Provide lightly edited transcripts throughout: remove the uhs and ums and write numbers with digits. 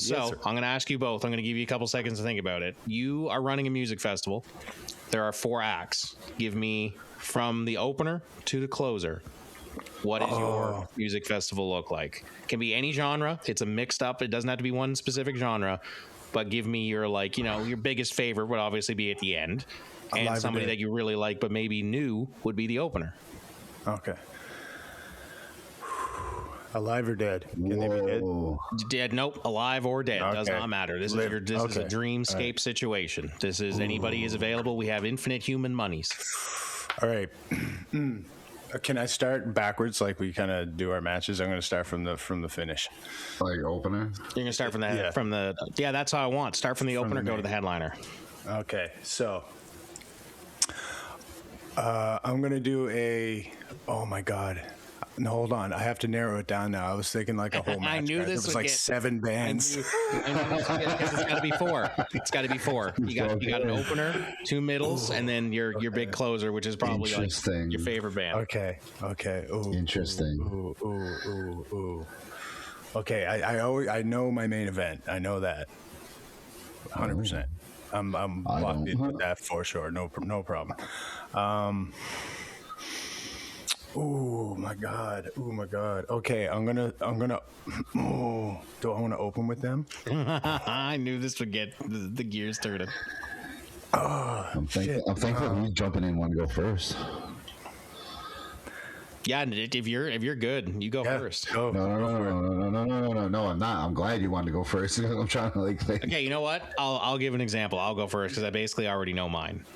So I'm going to ask you both. I'm going to give you a couple seconds to think about it. You are running a music festival. There are 4 acts. Give me from the opener to the closer. What does your music festival look like? It can be any genre. It's a mixed up. It doesn't have to be one specific genre. But give me your, like, you know, your biggest favorite would obviously be at the end. And somebody that you really like but maybe new would be the opener. Okay. Alive or dead? Can they be dead? Dead? Nope. Alive or dead. Okay. Does not matter. This is a dreamscape situation. This is anybody is available. We have infinite human monies. All right. Can I start backwards like we kind of do our matches? I'm going to start from the finish. Like opener? You're going to start from the that's how I want. Start from the opener, go to the headliner. Okay. So I'm going to do oh my God. No, hold on. I have to narrow it down now. I was thinking like a whole match. I knew this was like 7 bands. I knew this because it's got to be 4. It's got to be 4. You got an opener, 2 middles, and then your big closer, which is probably like your favorite band. Okay. Ooh, interesting. Ooh. Okay. I know my main event. I know that. 100%. I'm locked in with that for sure. No problem. Oh my God. Okay, I'm gonna. do I want to open with them? I knew this would get the gears turning. I'm thankful who's jumping in want to go first. Yeah, if you're good, you go first. No, I'm not. I'm glad you wanted to go first. I'm trying to think. Okay, you know what? I'll give an example. I'll go first because I basically already know mine.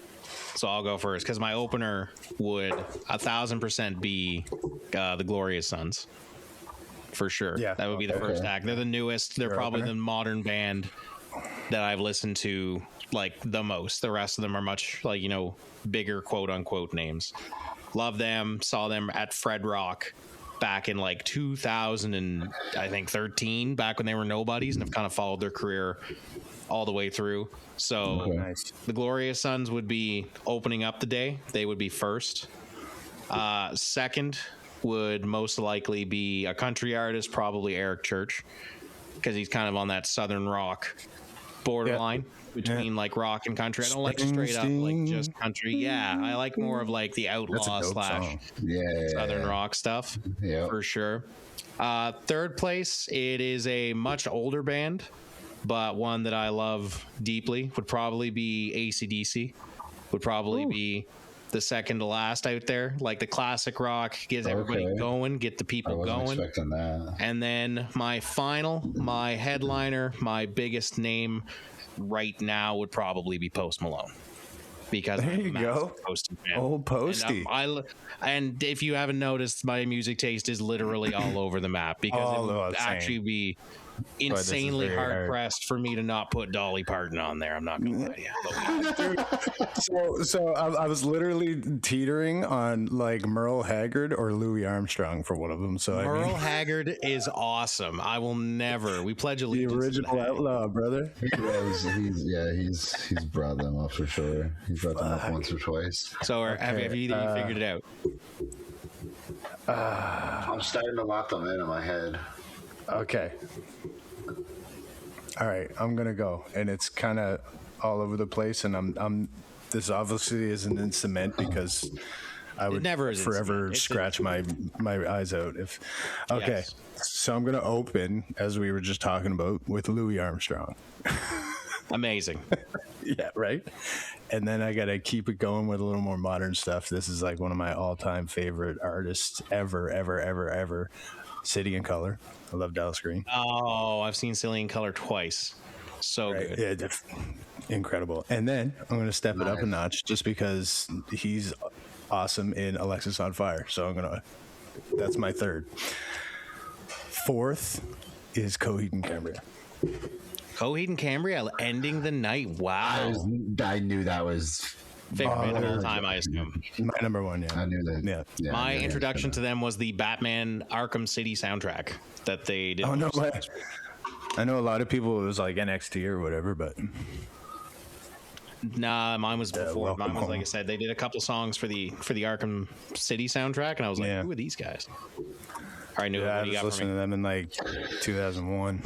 So I'll go first because my opener would 1,000% be the Glorious Sons, for sure. Yeah, that would be the first act. They're the newest. They're probably the modern band that I've listened to like the most. The rest of them are much like, you know, bigger quote unquote names. Love them. Saw them at Fred Rock back in like 2013, back when they were nobodies, and have kind of followed their career all the way through. So the Glorious Sons would be opening up the day. They would be first. Second would most likely be a country artist, probably Eric Church, because he's kind of on that southern rock borderline between like rock and country. I don't like straight up like just country. Yeah, I like more of like the outlaw slash southern rock stuff for sure. Third place, it is a much older band, but one that I love deeply would probably be AC/DC. Would probably be the second to last out there. Like the classic rock, gets everybody going, get the people going. Expecting that. And then my headliner, my biggest name right now would probably be Post Malone. Because there you go. Posty fan. Old Posty. And if you haven't noticed, my music taste is literally all over the map because it would actually be insanely hard pressed for me to not put Dolly Parton on there. I'm not gonna lie to you. So I was literally teetering on like Merle Haggard or Louis Armstrong for one of them. So Merle Haggard is awesome. I will never. We pledge allegiance. The original outlaw, brother. He's brought them up for sure. He's brought them up once or twice. So have either you figured it out? I'm starting to lock them in my head. Okay. All right, I'm gonna go, and it's kind of all over the place, and I'm. This obviously isn't in cement because I would forever scratch my eyes out if. Okay, so I'm gonna open as we were just talking about with Louis Armstrong. Amazing. Yeah, right. And then I gotta keep it going with a little more modern stuff. This is like one of my all-time favorite artists ever. City in Color. I love Dallas Green. Oh, I've seen City in Color twice. So good. Yeah, incredible. And then I'm going to step it up a notch just because he's awesome in Alexis on Fire. So that's my third. Fourth is Coheed and Cambria. Coheed and Cambria ending the night. Wow. I knew that was favorite band of all time, I assume. My number one, I knew that. Yeah. My introduction to them was the Batman Arkham City soundtrack that they did. Oh, no way. I know a lot of people, it was like NXT or whatever, but... Nah, mine was before. Mine was, like I said, they did a couple songs for the Arkham City soundtrack, and I was like, who are these guys? I knew I was listening to them in like 2001.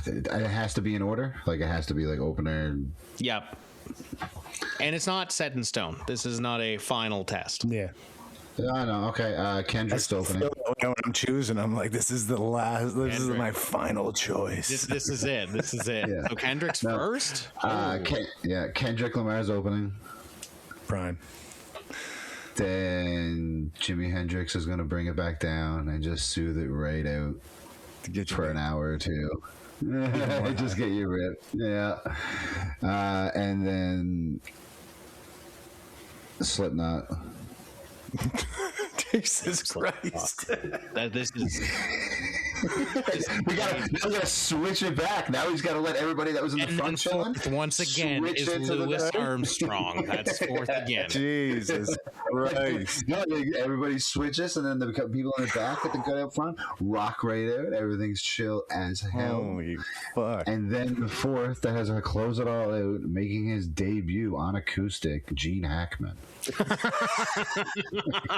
It has to be in order. Like it has to be like opener. Yep. And it's not set in stone. This is not a final test. Yeah. I know. Okay. Kendrick's opening. When I'm choosing, I'm like, this is the last. This is my final choice. This is it. This is it. Yeah. So Kendrick's first. Kendrick Lamar's opening. Prime. Then Jimi Hendrix is going to bring it back down and just soothe it right out to get you for an hour or two. Just get you ripped. Yeah. And then Slipknot. Jesus Christ. This is. we gotta switch it back. Now he's got to let everybody that was in the front chilling. Once again, is Louis Armstrong. That's fourth again. Jesus Christ. Everybody switches, and then the people in the back at the gut up front rock right out. Everything's chill as hell. Holy fuck. And then the fourth that has to close it all out, making his debut on acoustic, Gene Hackman.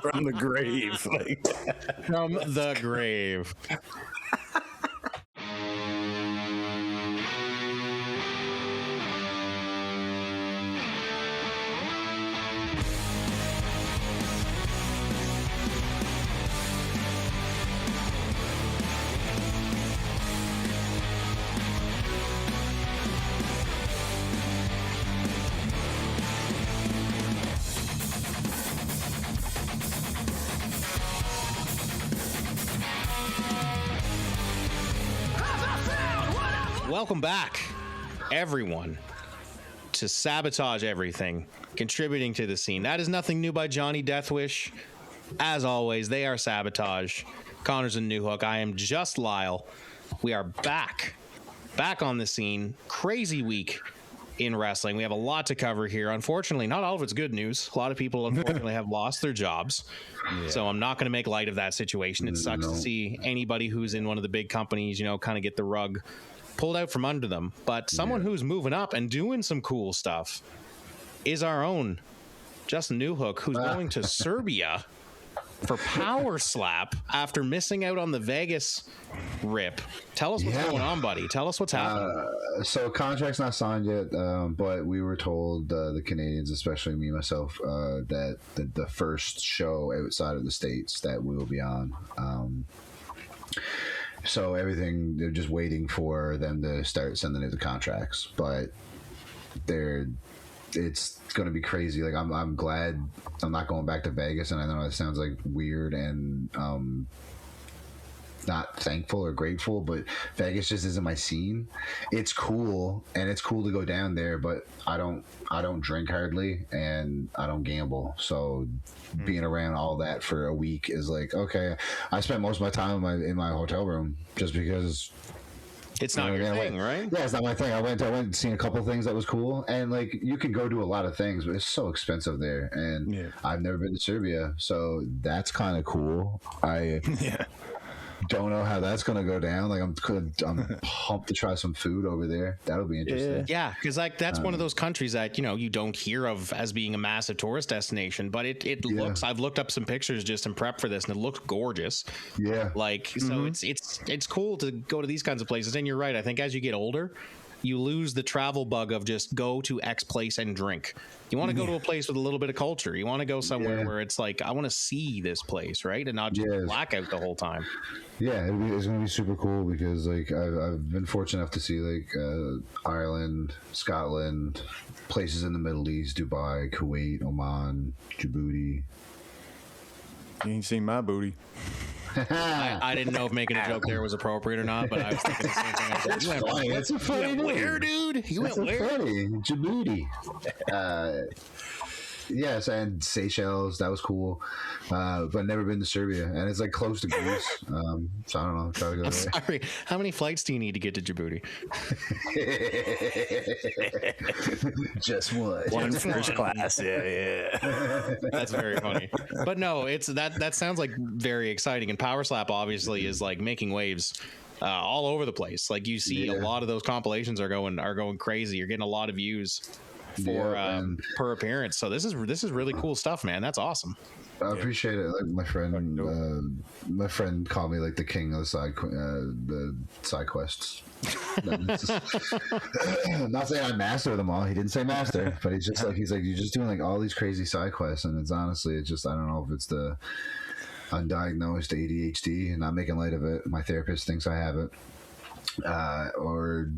From the grave. From the grave. Welcome back, everyone, to Sabotage Everything, contributing to the scene. That is Nothing New by Johnny Deathwish. As always, they are Sabotage. Connors and New Hook. I am just Lyle. We are back on the scene. Crazy week in wrestling. We have a lot to cover here. Unfortunately, not all of it's good news. A lot of people, unfortunately, have lost their jobs. Yeah. So I'm not going to make light of that situation. It sucks to see anybody who's in one of the big companies, kind of get the rug pulled out from under them. But someone who's moving up and doing some cool stuff is our own Justin Newhook, who's going to Serbia for Power Slap after missing out on the Vegas rip. Tell us what's going on, buddy. Tell us what's happening. So contract's not signed yet, but we were told, the Canadians, especially me, myself, that the first show outside of the States that we will be on. So everything, they're just waiting for them to start sending out the contracts, but it's going to be crazy. Like I'm glad I'm not going back to Vegas, and I know it sounds like weird and not thankful or grateful, but Vegas just isn't my scene. It's cool, and it's cool to go down there, but I don't drink hardly, and I don't gamble. So being around all that for a week is like, okay. I spent most of my time in my hotel room just because it's not your thing, right? Yeah, it's not my thing. I went and seen a couple of things that was cool, and like you can go do a lot of things, but it's so expensive there, and I've never been to Serbia, so that's kind of cool. Don't know how that's going to go down. Like I'm pumped to try some food over there. That'll be interesting. Yeah, because like that's one of those countries that you don't hear of as being a massive tourist destination, but it looks. I've looked up some pictures just in prep for this, and it looks gorgeous. Yeah, so it's cool to go to these kinds of places. And you're right. I think as you get older, you lose the travel bug of just go to X place and drink. You want to go to a place with a little bit of culture. You want to go somewhere where it's like, I want to see this place, right? And not just black out the whole time. Yeah, it's going to be super cool because like I've been fortunate enough to see like Ireland, Scotland, places in the Middle East, Dubai, Kuwait, Oman, Djibouti. You ain't seen my booty. I didn't know if making a joke there was appropriate or not, but I was thinking the same thing. That's a funny name. Where, dude? You went where? Funny. Djibouti. Yes, and Seychelles. That was cool. But never been to Serbia, and it's like close to Greece. So I don't know. Try to go there. Sorry. How many flights do you need to get to Djibouti? Just one. One first class. Yeah. That's very funny. But no, it's that sounds like very exciting. And Power Slap obviously is like making waves all over the place. Like you see, a lot of those compilations are going crazy. You're getting a lot of views for per appearance. So this is really cool stuff, man. That's awesome. I appreciate it. Like my friend called me like the king of the side quests. I'm not saying I master them all. He didn't say master, but he's like you're just doing like all these crazy side quests, and it's just I don't know if it's the undiagnosed ADHD and not making light of it. My therapist thinks I have it, or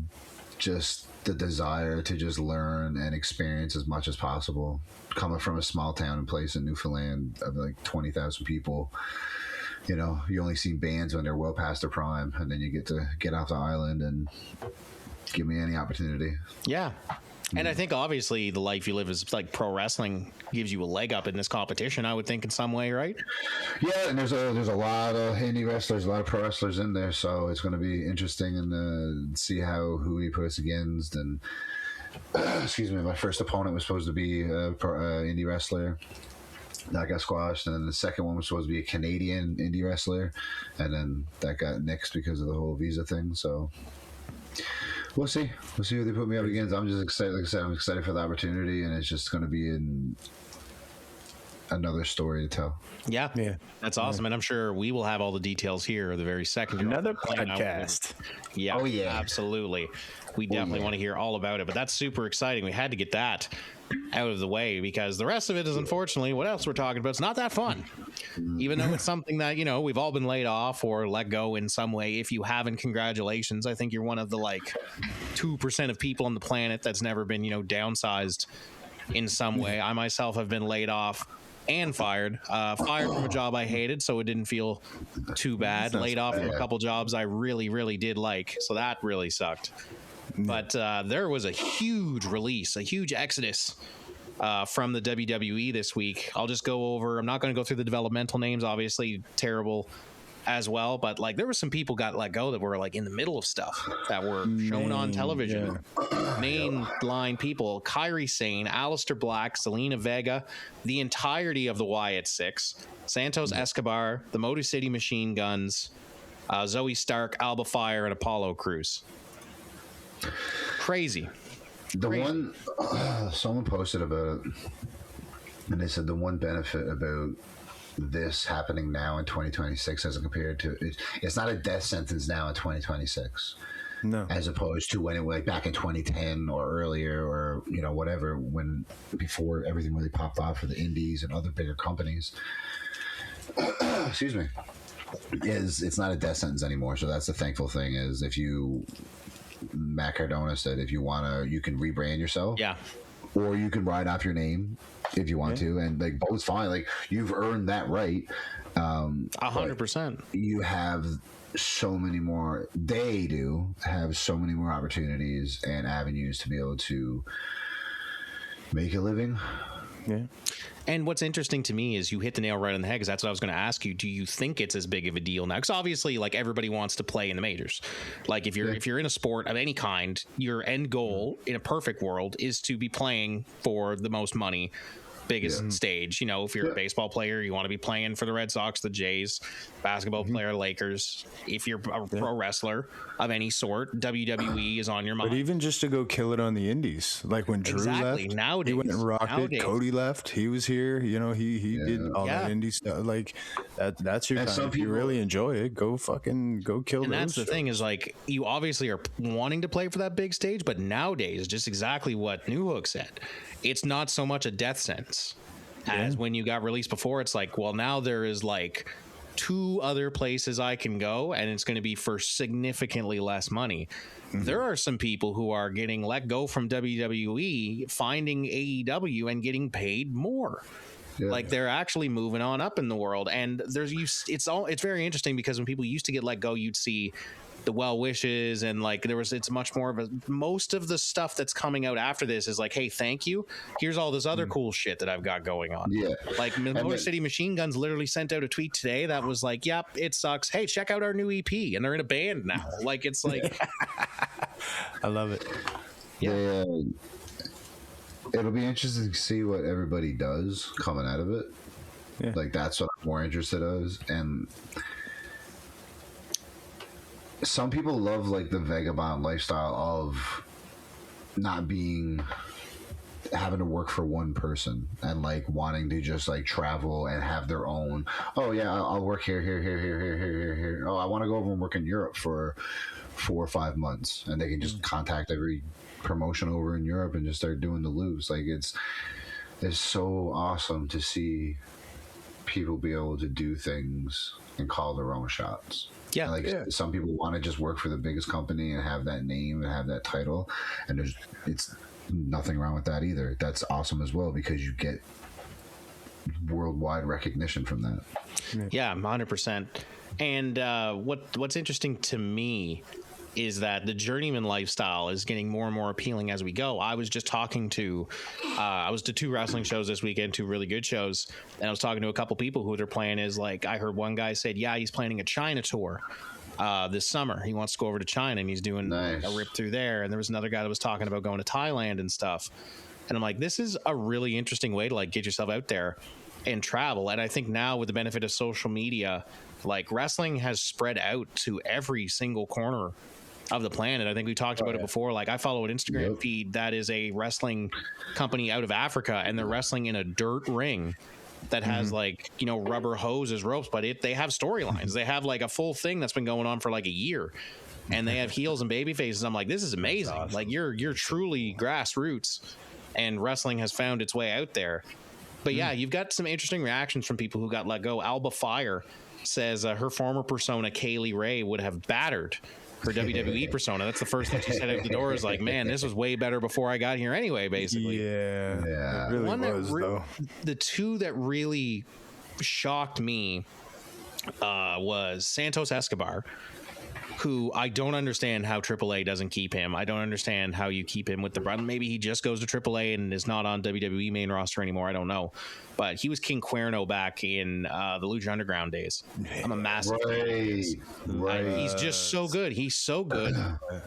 just the desire to just learn and experience as much as possible. Coming from a small town and place in Newfoundland of like 20,000 people, you know, you only see bands when they're well past their prime, and then you get to get off the island and give me any opportunity. Yeah. And I think obviously the life you live is like pro wrestling gives you a leg up in this competition, I would think, in some way, right? Yeah, and there's a lot of indie wrestlers, a lot of pro wrestlers in there, so it's going to be interesting and see who he puts against. And excuse me, my first opponent was supposed to be a indie wrestler. That got squashed, and then the second one was supposed to be a Canadian indie wrestler, and then that got nixed because of the whole visa thing. So we'll see who they put me up against. I'm just excited. Like I said, I'm excited for the opportunity, and it's just going to be another story to tell. Yeah, that's awesome, and I'm sure we will have all the details here the very second. Another podcast. Yeah, oh yeah, absolutely. We definitely want to hear all about it, but that's super exciting. We had to get that out of the way because the rest of it is unfortunately what else we're talking about. It's not that fun, even though it's something that, you know, we've all been laid off or let go in some way. If you haven't, congratulations. I think you're one of the like 2% of people on the planet that's never been, you know, downsized in some way. I myself have been laid off and fired from a job I hated, so it didn't feel too bad. Laid off from a couple jobs I really did like, so that really sucked. But there was a huge release, a huge exodus from the WWE this week. I'll just go over, I'm not going to go through the developmental names, obviously terrible as well, but like there were some people got let go that were like in the middle of stuff that were shown on television. Mainline people: Kairi Sane, Aleister Black, Zelina Vega, the entirety of the Wyatt Six, Santos Escobar, the Motor City Machine Guns, Zoe Stark, Alba Fire, and Apollo Crews. Crazy. One someone posted about it, and they said the one benefit about this happening now in 2026 as compared to it's not a death sentence now in 2026, no, as opposed to when it was like back in 2010 or earlier, or you know, whatever, when before everything really popped off for the indies and other bigger companies. Excuse me. It's not a death sentence anymore, so that's the thankful thing. Is if you Matt Cardona said if you want to, you can rebrand yourself, or you can write off your name if you want to, and like both's fine. Like you've earned that right. 100%. You have so many more. They do have so many more opportunities and avenues to be able to make a living. Yeah. And what's interesting to me is you hit the nail right on the head, because that's what I was going to ask you. Do you think it's as big of a deal now? Because obviously, like, everybody wants to play in the majors. Like, if you're in a sport of any kind, your end goal in a perfect world is to be playing for the most money, biggest stage. You know, if you're a baseball player, you want to be playing for the Red Sox, the Jays. Basketball player, Lakers. If you're a pro wrestler of any sort, WWE is on your mind. But even just to go kill it on the indies, like when Drew left, nowadays, he went and rocked it. Cody left, he was here. You know, he did all that indie stuff. Like that's your time. If you really enjoy it, go kill. And that's the thing is, like, you obviously are wanting to play for that big stage, but nowadays, just exactly what New Hook said, it's not so much a death sentence as when you got released before. It's like, well, now there is like 2 other places I can go, and it's going to be for significantly less money. There are some people who are getting let go from WWE, finding AEW and getting paid more. Like they're actually moving on up in the world. And it's very interesting, because when people used to get let go, you'd see the well wishes, and like it's much more of most of the stuff that's coming out after this is like, hey, thank you, here's all this other cool shit that I've got going on. Like Motor City Machine Guns literally sent out a tweet today that was like, yep, it sucks, hey, check out our new EP, and they're in a band now. Like, it's like I love it. It'll be interesting to see what everybody does coming out of it. Like that's what I'm more interested in. And some people love like the vagabond lifestyle of not being having to work for one person and like wanting to just like travel and have their own. Oh yeah, I'll work here. Oh, I want to go over and work in Europe for 4 or 5 months, and they can just contact every promotion over in Europe and just start doing the loops. Like it's so awesome to see people be able to do things and call their own shots. Yeah, and some people want to just work for the biggest company and have that name and have that title, and it's nothing wrong with that either. That's awesome as well because you get worldwide recognition from that. Yeah, 100%. And what's interesting to me is that the journeyman lifestyle is getting more and more appealing as we go. I was just talking to, I was to 2 wrestling shows this weekend, 2 really good shows, and I was talking to a couple people who their plan is. Like, I heard one guy said, yeah, he's planning a China tour this summer. He wants to go over to China, and he's doing a rip through there. And there was another guy that was talking about going to Thailand and stuff. And I'm like, this is a really interesting way to like get yourself out there and travel. And I think now with the benefit of social media, like wrestling has spread out to every single corner of the planet. I think we talked about it before. Like I follow an Instagram feed that is a wrestling company out of Africa, and they're wrestling in a dirt ring that has like, you know, rubber hose as ropes, but they have storylines. They have like a full thing that's been going on for like a year, and they have heels and baby faces. I'm like, this is amazing. Awesome. Like you're truly grassroots, and wrestling has found its way out there. But yeah, you've got some interesting reactions from people who got let go. Alba Fire says her former persona, Kaylee Ray, would have battered her WWE persona. That's the first thing she said out the door, is like, man, this was way better before I got here anyway, basically. Yeah. It really was. The 2 that really shocked me was Santos Escobar, who I don't understand how AAA doesn't keep him. I don't understand how you keep him with the run. Maybe he just goes to AAA and is not on WWE main roster anymore. I don't know. But he was King Cuerno back in the Lucha Underground days. I'm a massive fan. Right. He's just so good. He's so good.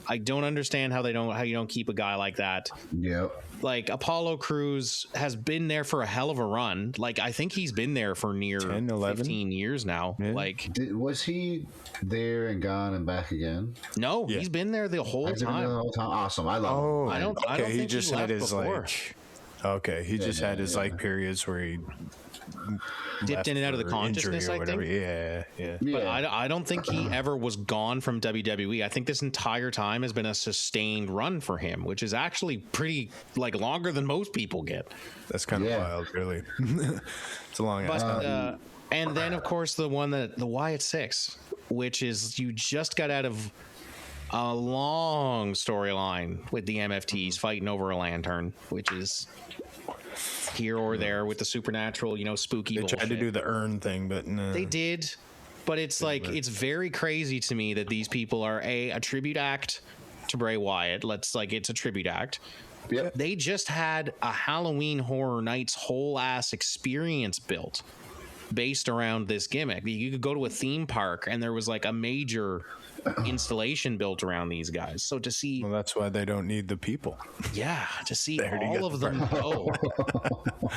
I don't understand how you don't keep a guy like that. Yep. Like Apollo Crews has been there for a hell of a run. Like I think he's been there for near 10, 15 years now. Yeah. Like was he there and gone and back again? No, he's been there the whole time. Awesome. I love him. I don't think he just had his before. Like. Okay, he just had his like periods where he dipped in and out of the consciousness, I think. Yeah. But I don't think he ever was gone from WWE. I think this entire time has been a sustained run for him, which is actually pretty like longer than most people get. That's kind of wild, really. It's a long ass. And then of course the Wyatt Six, which is you just got out of a long storyline with the MFTs fighting over a lantern, which is here or there with the supernatural, you know, spooky bullshit. They tried to do the urn thing, but no. They did, but it's like it's very crazy to me that these people are a tribute act to Bray Wyatt. It's a tribute act. Yep. They just had a Halloween Horror Nights whole ass experience built based around this gimmick. You could go to a theme park and there was like a major installation built around these guys. So to see, well, that's why they don't need the people. Yeah, to see all of them go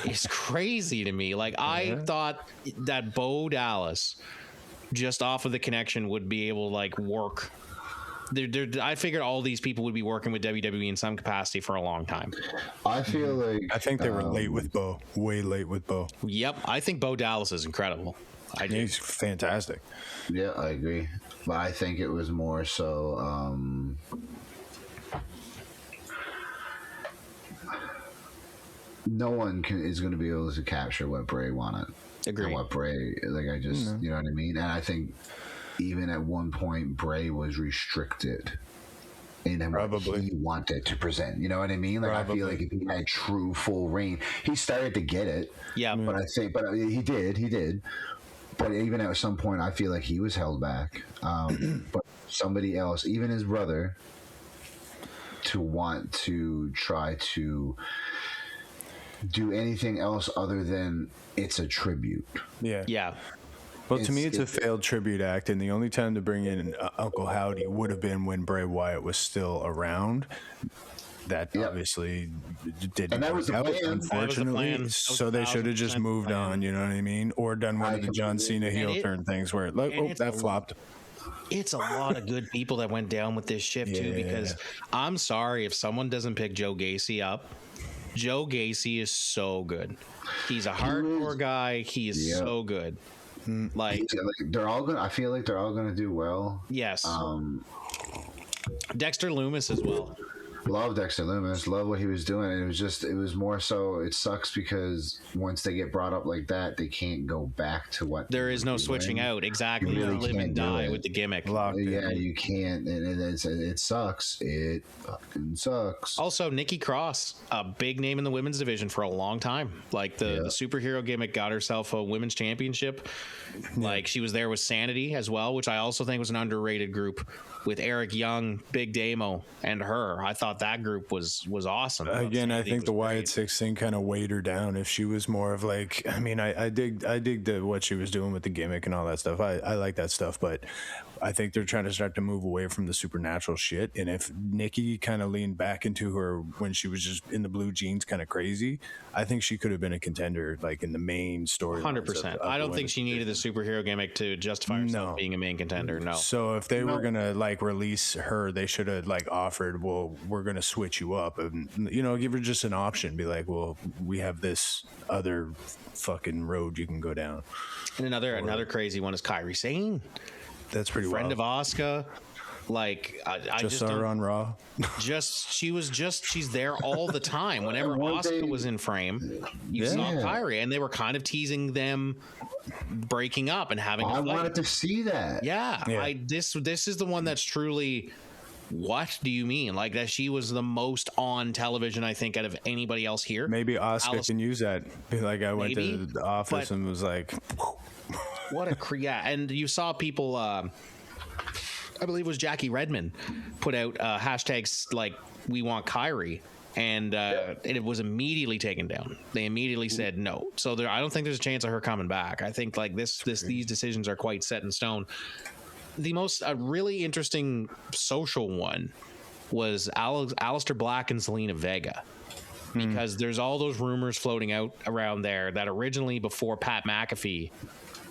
is crazy to me. Like I thought that Bo Dallas, just off of the connection, would be able to like work. I figured all these people would be working with WWE in some capacity for a long time. I feel like I think they were late with Bo, way late with Bo. Yep, I think Bo Dallas is incredible. He's fantastic. Yeah, I agree. But I think it was more so no one is going to be able to capture what Bray wanted. Agree. And what Bray, like I just, you know what I mean? And I think even at one point Bray was restricted in what he wanted to present. You know what I mean? Like I feel like if he had true full reign, he started to get it. Yeah. But he did. But even at some point, I feel like he was held back. But somebody else, even his brother, to want to try to do anything else other than it's a tribute. Yeah. Well, to me, it's a failed tribute act, and the only time to bring in Uncle Howdy would have been when Bray Wyatt was still around. That obviously didn't work out, unfortunately. So they should have just moved on, you know what I mean? Or done one of the John Cena heel turn things where, like, that flopped. It's a lot of good people that went down with this ship, too, because I'm sorry if someone doesn't pick Joe Gacy up Joe Gacy is so good. He's a hardcore guy. He is so good. Like they're all gonna. I feel like they're all gonna do well. Yes. Dexter Lumis as well. Love Dexter Lumis. Love what he was doing. And it was more so. It sucks because once they get brought up like that, they can't go back to what. There is no switching out. Exactly. You really live and die with the gimmick. You can't. And it sucks. It fucking sucks. Also, Nikki Cross, a big name in the women's division for a long time. Like the superhero gimmick got herself a women's championship. Like she was there with Sanity as well, which I also think was an underrated group with Eric Young, Big Damo, and her. I thought that group was awesome. Again, I think the Wyatt Six thing kind of weighed her down. If she was more of like, I mean, I dig what she was doing with the gimmick and all that stuff. I like that stuff, but I think they're trying to start to move away from the supernatural shit. And if Nikki kind of leaned back into her when she was just in the blue jeans, kind of crazy, I think she could have been a contender, like in the main story. 100%. I don't think she needed the superhero gimmick to justify herself being a main contender. No. So if they were gonna like release her, they should have like offered, well, we're gonna switch you up, and give her just an option. Be like, well, we have this other fucking road you can go down. And another crazy one is Kairi Sane. That's pretty friend of Asuka. Like I just saw her on Raw. She's there all the time. Whenever Asuka was in frame, you saw Kairi, and they were kind of teasing them breaking up and having. I wanted to see that. Yeah. This is the one that's truly. What do you mean? Like that she was the most on television, I think, out of anybody else here. Maybe Asuka can use that. Be like, I went to the office and was like, what a and you saw people. I believe it was Jackie Redmond put out hashtags like "We want Kairi," and it was immediately taken down. They immediately said no. So I don't think there's a chance of her coming back. I think like these decisions are quite set in stone. The most really interesting social one was Aleister Black and Zelina Vega, because there's all those rumors floating out around there that originally before Pat McAfee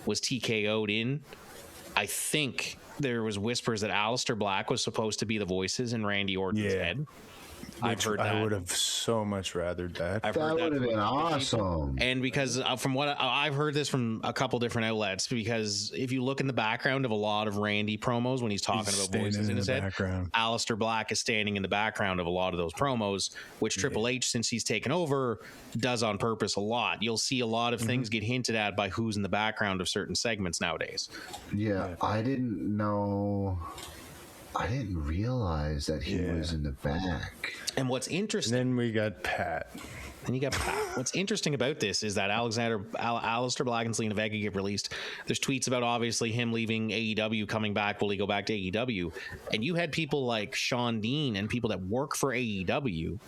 was TKO'd in, I think there was whispers that Aleister Black was supposed to be the voices in Randy Orton's head. I've heard that. I would have so much rathered that. That would have been awesome. And because from what I've heard this from a couple different outlets, because if you look in the background of a lot of Randy promos when he's talking about voices in his head, Aleister Black is standing in the background of a lot of those promos, which Triple H, since he's taken over, does on purpose a lot. You'll see a lot of things get hinted at by who's in the background of certain segments nowadays. Yeah, I didn't know. I didn't realize that he was in the back. And what's interesting... Then we got Pat. What's interesting about this is that Aleister Black and Zelina Vega get released. There's tweets about obviously him leaving AEW, coming back. Will he go back to AEW? And you had people like Sean Dean and people that work for AEW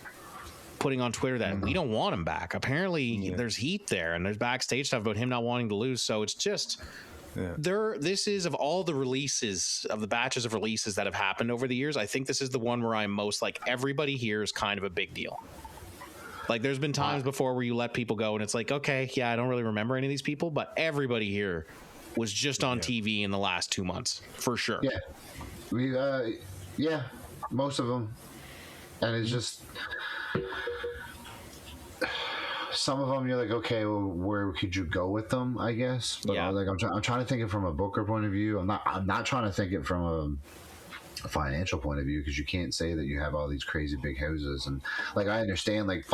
putting on Twitter that we don't want him back. Apparently there's heat there, and there's backstage stuff about him not wanting to lose. So it's just... This is, of all the releases, of the batches of releases that have happened over the years, I think this is the one where I'm most like, everybody here is kind of a big deal. Like there's been times before where you let people go and it's like, okay, I don't really remember any of these people, but everybody here was just on TV in the last 2 months for sure. Most of them. And it's just some of them you're like, okay, well, where could you go with them, I guess? But like I'm trying to think it from a booker point of view. I'm not trying to think it from a financial point of view, because you can't say that you have all these crazy big houses, and like I understand like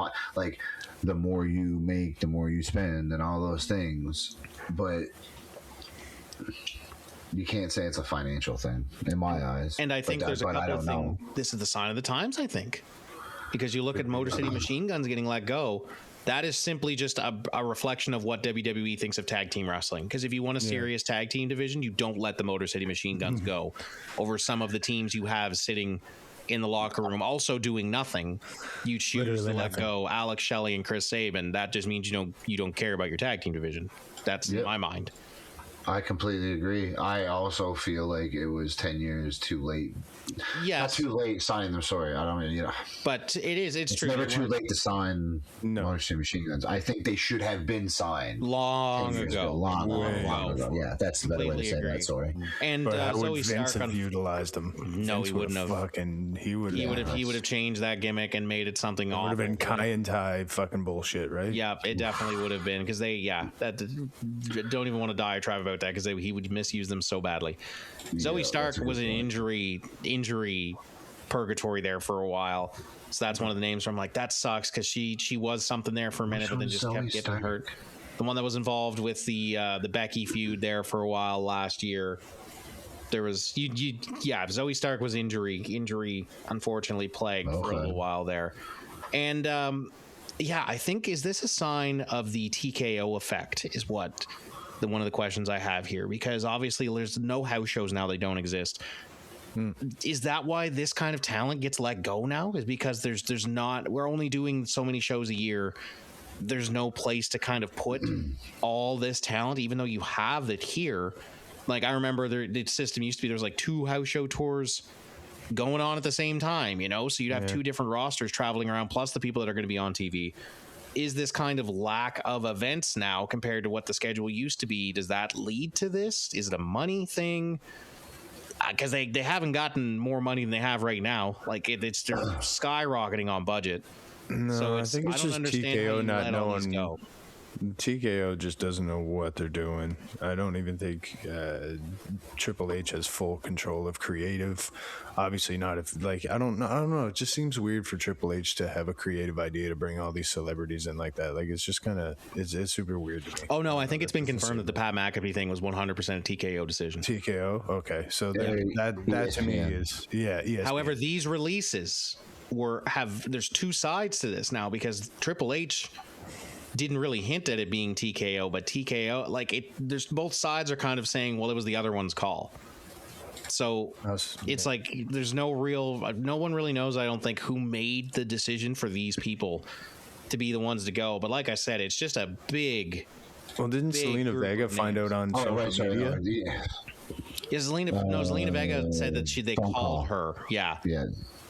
the more you make, the more you spend, and all those things, but you can't say it's a financial thing in my eyes. And I think there's a couple of things. This is the sign of the times, I think, because you look at Motor City Machine Guns getting let go. That is simply just a reflection of what WWE thinks of tag team wrestling. Because if you want a serious tag team division, you don't let the Motor City Machine Guns go over some of the teams you have sitting in the locker room also doing nothing. You choose to let go Alex Shelley and Chris Sabin. That just means you don't care about your tag team division. That's in my mind. I completely agree. I also feel like it was 10 years too late. Yes. Not too late signing them, sorry. I don't mean, But it's true. Never too late to sign Motor City Machine Guns. I think they should have been signed long ago. Long ago. Yeah, that's the better way to say that, sorry. And but Zoe Vince Stark have utilized them? No, Vince he wouldn't have. He would have changed that gimmick and made it something awful. Would have been Kai and Tai fucking bullshit, right? Yeah, it definitely would have been because don't even want to diatribe about that because he would misuse them so badly. Zoe Stark was an injury purgatory there for a while, so that's one of the names where I'm like, that sucks because she was something there for a minute, but then just kept getting hurt. The one that was involved with the Becky feud there for a while last year. There was Zoe Stark was injury unfortunately plagued for a little while there, and I think, is this a sign of the TKO effect? Is what one of the questions I have here, because obviously there's no house shows now; they don't exist. Is that why this kind of talent gets let go now? Is because there's not, we're only doing so many shows a year. There's no place to kind of put all this talent, even though you have it here. Like, I remember the system used to be, there was like 2 house show tours going on at the same time, so you'd have 2 different rosters traveling around, plus the people that are going to be on TV. Is this kind of lack of events now compared to what the schedule used to be? Does that lead to this? Is it a money thing? Because they haven't gotten more money than they have right now. Like, they're skyrocketing on budget. No, so I think it's just TKO not knowing. TKO just doesn't know what they're doing. I don't even think Triple H has full control of creative. Obviously not. I don't know. It just seems weird for Triple H to have a creative idea to bring all these celebrities in like that. Like, it's just kind of it's super weird to me. Oh no, I think it's been confirmed that the Pat McAfee thing was 100% a TKO decision. TKO. Okay, so that to me is yes. However, these releases there's 2 sides to this now, because Triple H didn't really hint at it being TKO, but TKO, there's both sides are kind of saying, well, it was the other one's call. So it's like there's no one really knows, I don't think, who made the decision for these people to be the ones to go. But like I said, it's just a big. Well, didn't Selena Vega find out on social media? Yeah, Zelina Vega said that they call her. Yeah. Yeah.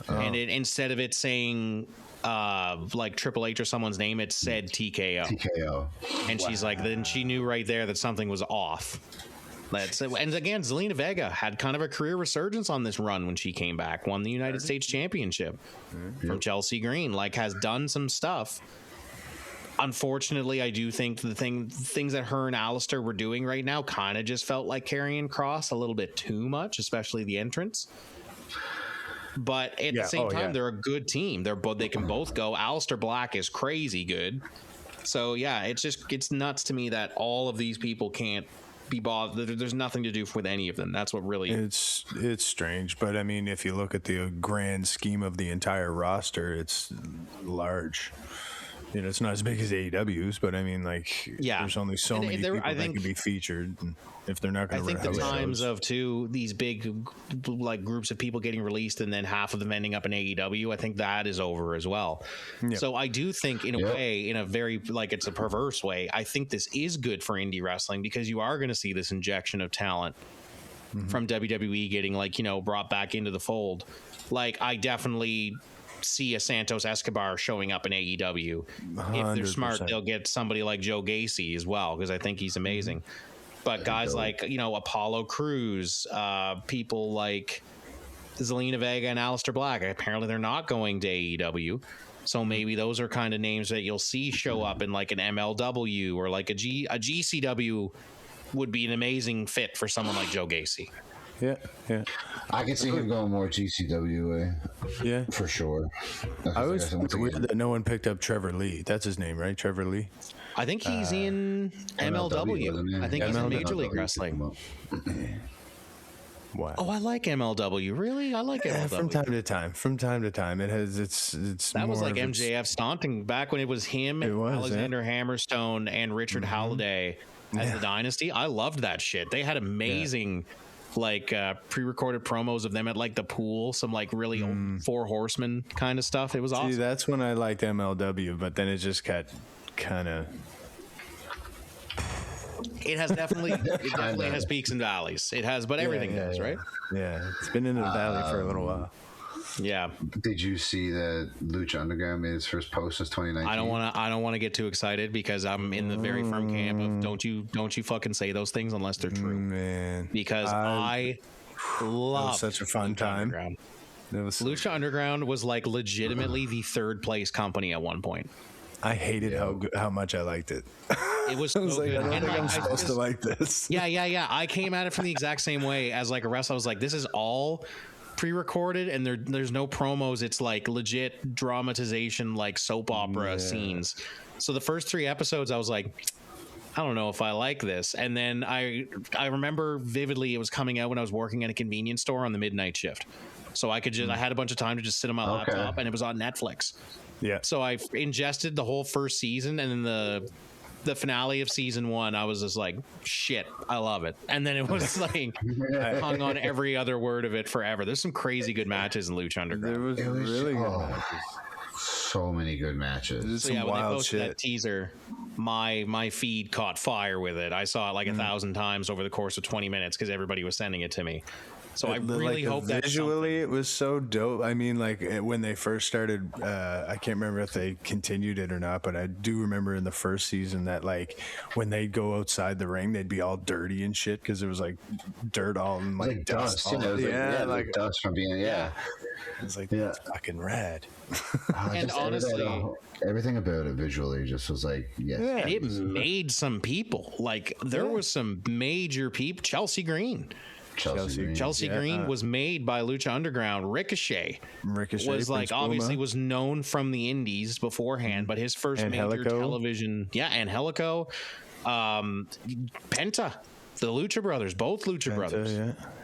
And instead of it saying like Triple H or someone's name, it said TKO. And she's like, then she knew right there that something was off. And again, Zelina Vega had kind of a career resurgence on this run when she came back, won the United States Championship from Chelsea Green, has done some stuff. Unfortunately, I do think the things that her and Alistair were doing right now kind of just felt like Karrion Kross a little bit too much, especially the entrance. But at the same time, they're a good team. They can both go. Alistair Black is crazy good. So it's nuts to me that all of these people can't be bothered. There's nothing to do with any of them. That's what really it's strange. But I mean, if you look at the grand scheme of the entire roster, it's large. It's not as big as AEW's, but I mean, there's only so many people that can be featured. And if they're not going to, I think the times of these big groups of people getting released and then half of them ending up in AEW, I think that is over as well. Yep. So I do think, in a way, in a very it's a perverse way, I think this is good for indie wrestling, because you are going to see this injection of talent from WWE getting brought back into the fold. I definitely see a Santos Escobar showing up in AEW. 100%. If they're smart, they'll get somebody like Joe Gacy as well, because I think he's amazing. But guys like Apollo Crews, people like Zelina Vega and Alistair Black, apparently they're not going to AEW. So maybe those are kind of names that you'll see show up in an MLW or a GCW would be an amazing fit for someone like Joe Gacy. Yeah. I can see him going more GCW way. Yeah, for sure. I was weird that no one picked up Trevor Lee. That's his name, right? Trevor Lee. I think he's in MLW. I think he's in Major League Wrestling. Wow. Oh, I like MLW. Really, I like MLW. From time to time, it has. It's. That was like MJF staunting back when it was him, Alexander Hammerstone, and Richard Halliday as the Dynasty. I loved that shit. They had amazing. Pre-recorded promos of them at the pool, some really old Four Horsemen kind of stuff. It was awesome. See, that's when I liked MLW, but then it just got kind of It definitely has peaks and valleys. It has, but everything does, right? Yeah, it's been in the valley for a little while. Yeah. Did you see that Lucha Underground made its first post since 2019? I don't want to get too excited because I'm in the very firm camp of don't you fucking say those things unless they're true. Man, because I love such a fun time. Lucha Underground was like legitimately the third place company at one point. I hated how much I liked it. It was so good. I don't think I'm supposed to like this. Yeah. I came at it from the exact same way as like a wrestler. I was like, this is all pre-recorded and there's no promos. It's like legit dramatization, like soap opera scenes. So the first 3 episodes, I was like, I don't know if I like this. And then I remember vividly it was coming out when I was working at a convenience store on the midnight shift. So I had a bunch of time to just sit on my laptop, and it was on Netflix. Yeah. So I ingested the whole first season, and then the finale of season 1, I was just like, shit, I love it. And then it was like I hung on every other word of it forever. There's some crazy good matches in Lucha Underground. It was really good matches. So many good matches. So when they posted that teaser, my feed caught fire with it. I saw it like 1,000 times over the course of 20 minutes because everybody was sending it to me. So I really hope that visually it was so dope. I mean, like when they first started, I can't remember if they continued it or not, but I do remember in the first season that like when they'd go outside the ring, they'd be all dirty and shit because there was like dirt all and like dust. Like dust from being It was like that's fucking rad. And honestly, everything about it visually just was like and it made some people like there was some major people. Chelsea Green was made by Lucha Underground. Ricochet was like obviously was known from the indies beforehand, but his first major television, Angelico, Penta, the Lucha Brothers, both Lucha Brothers,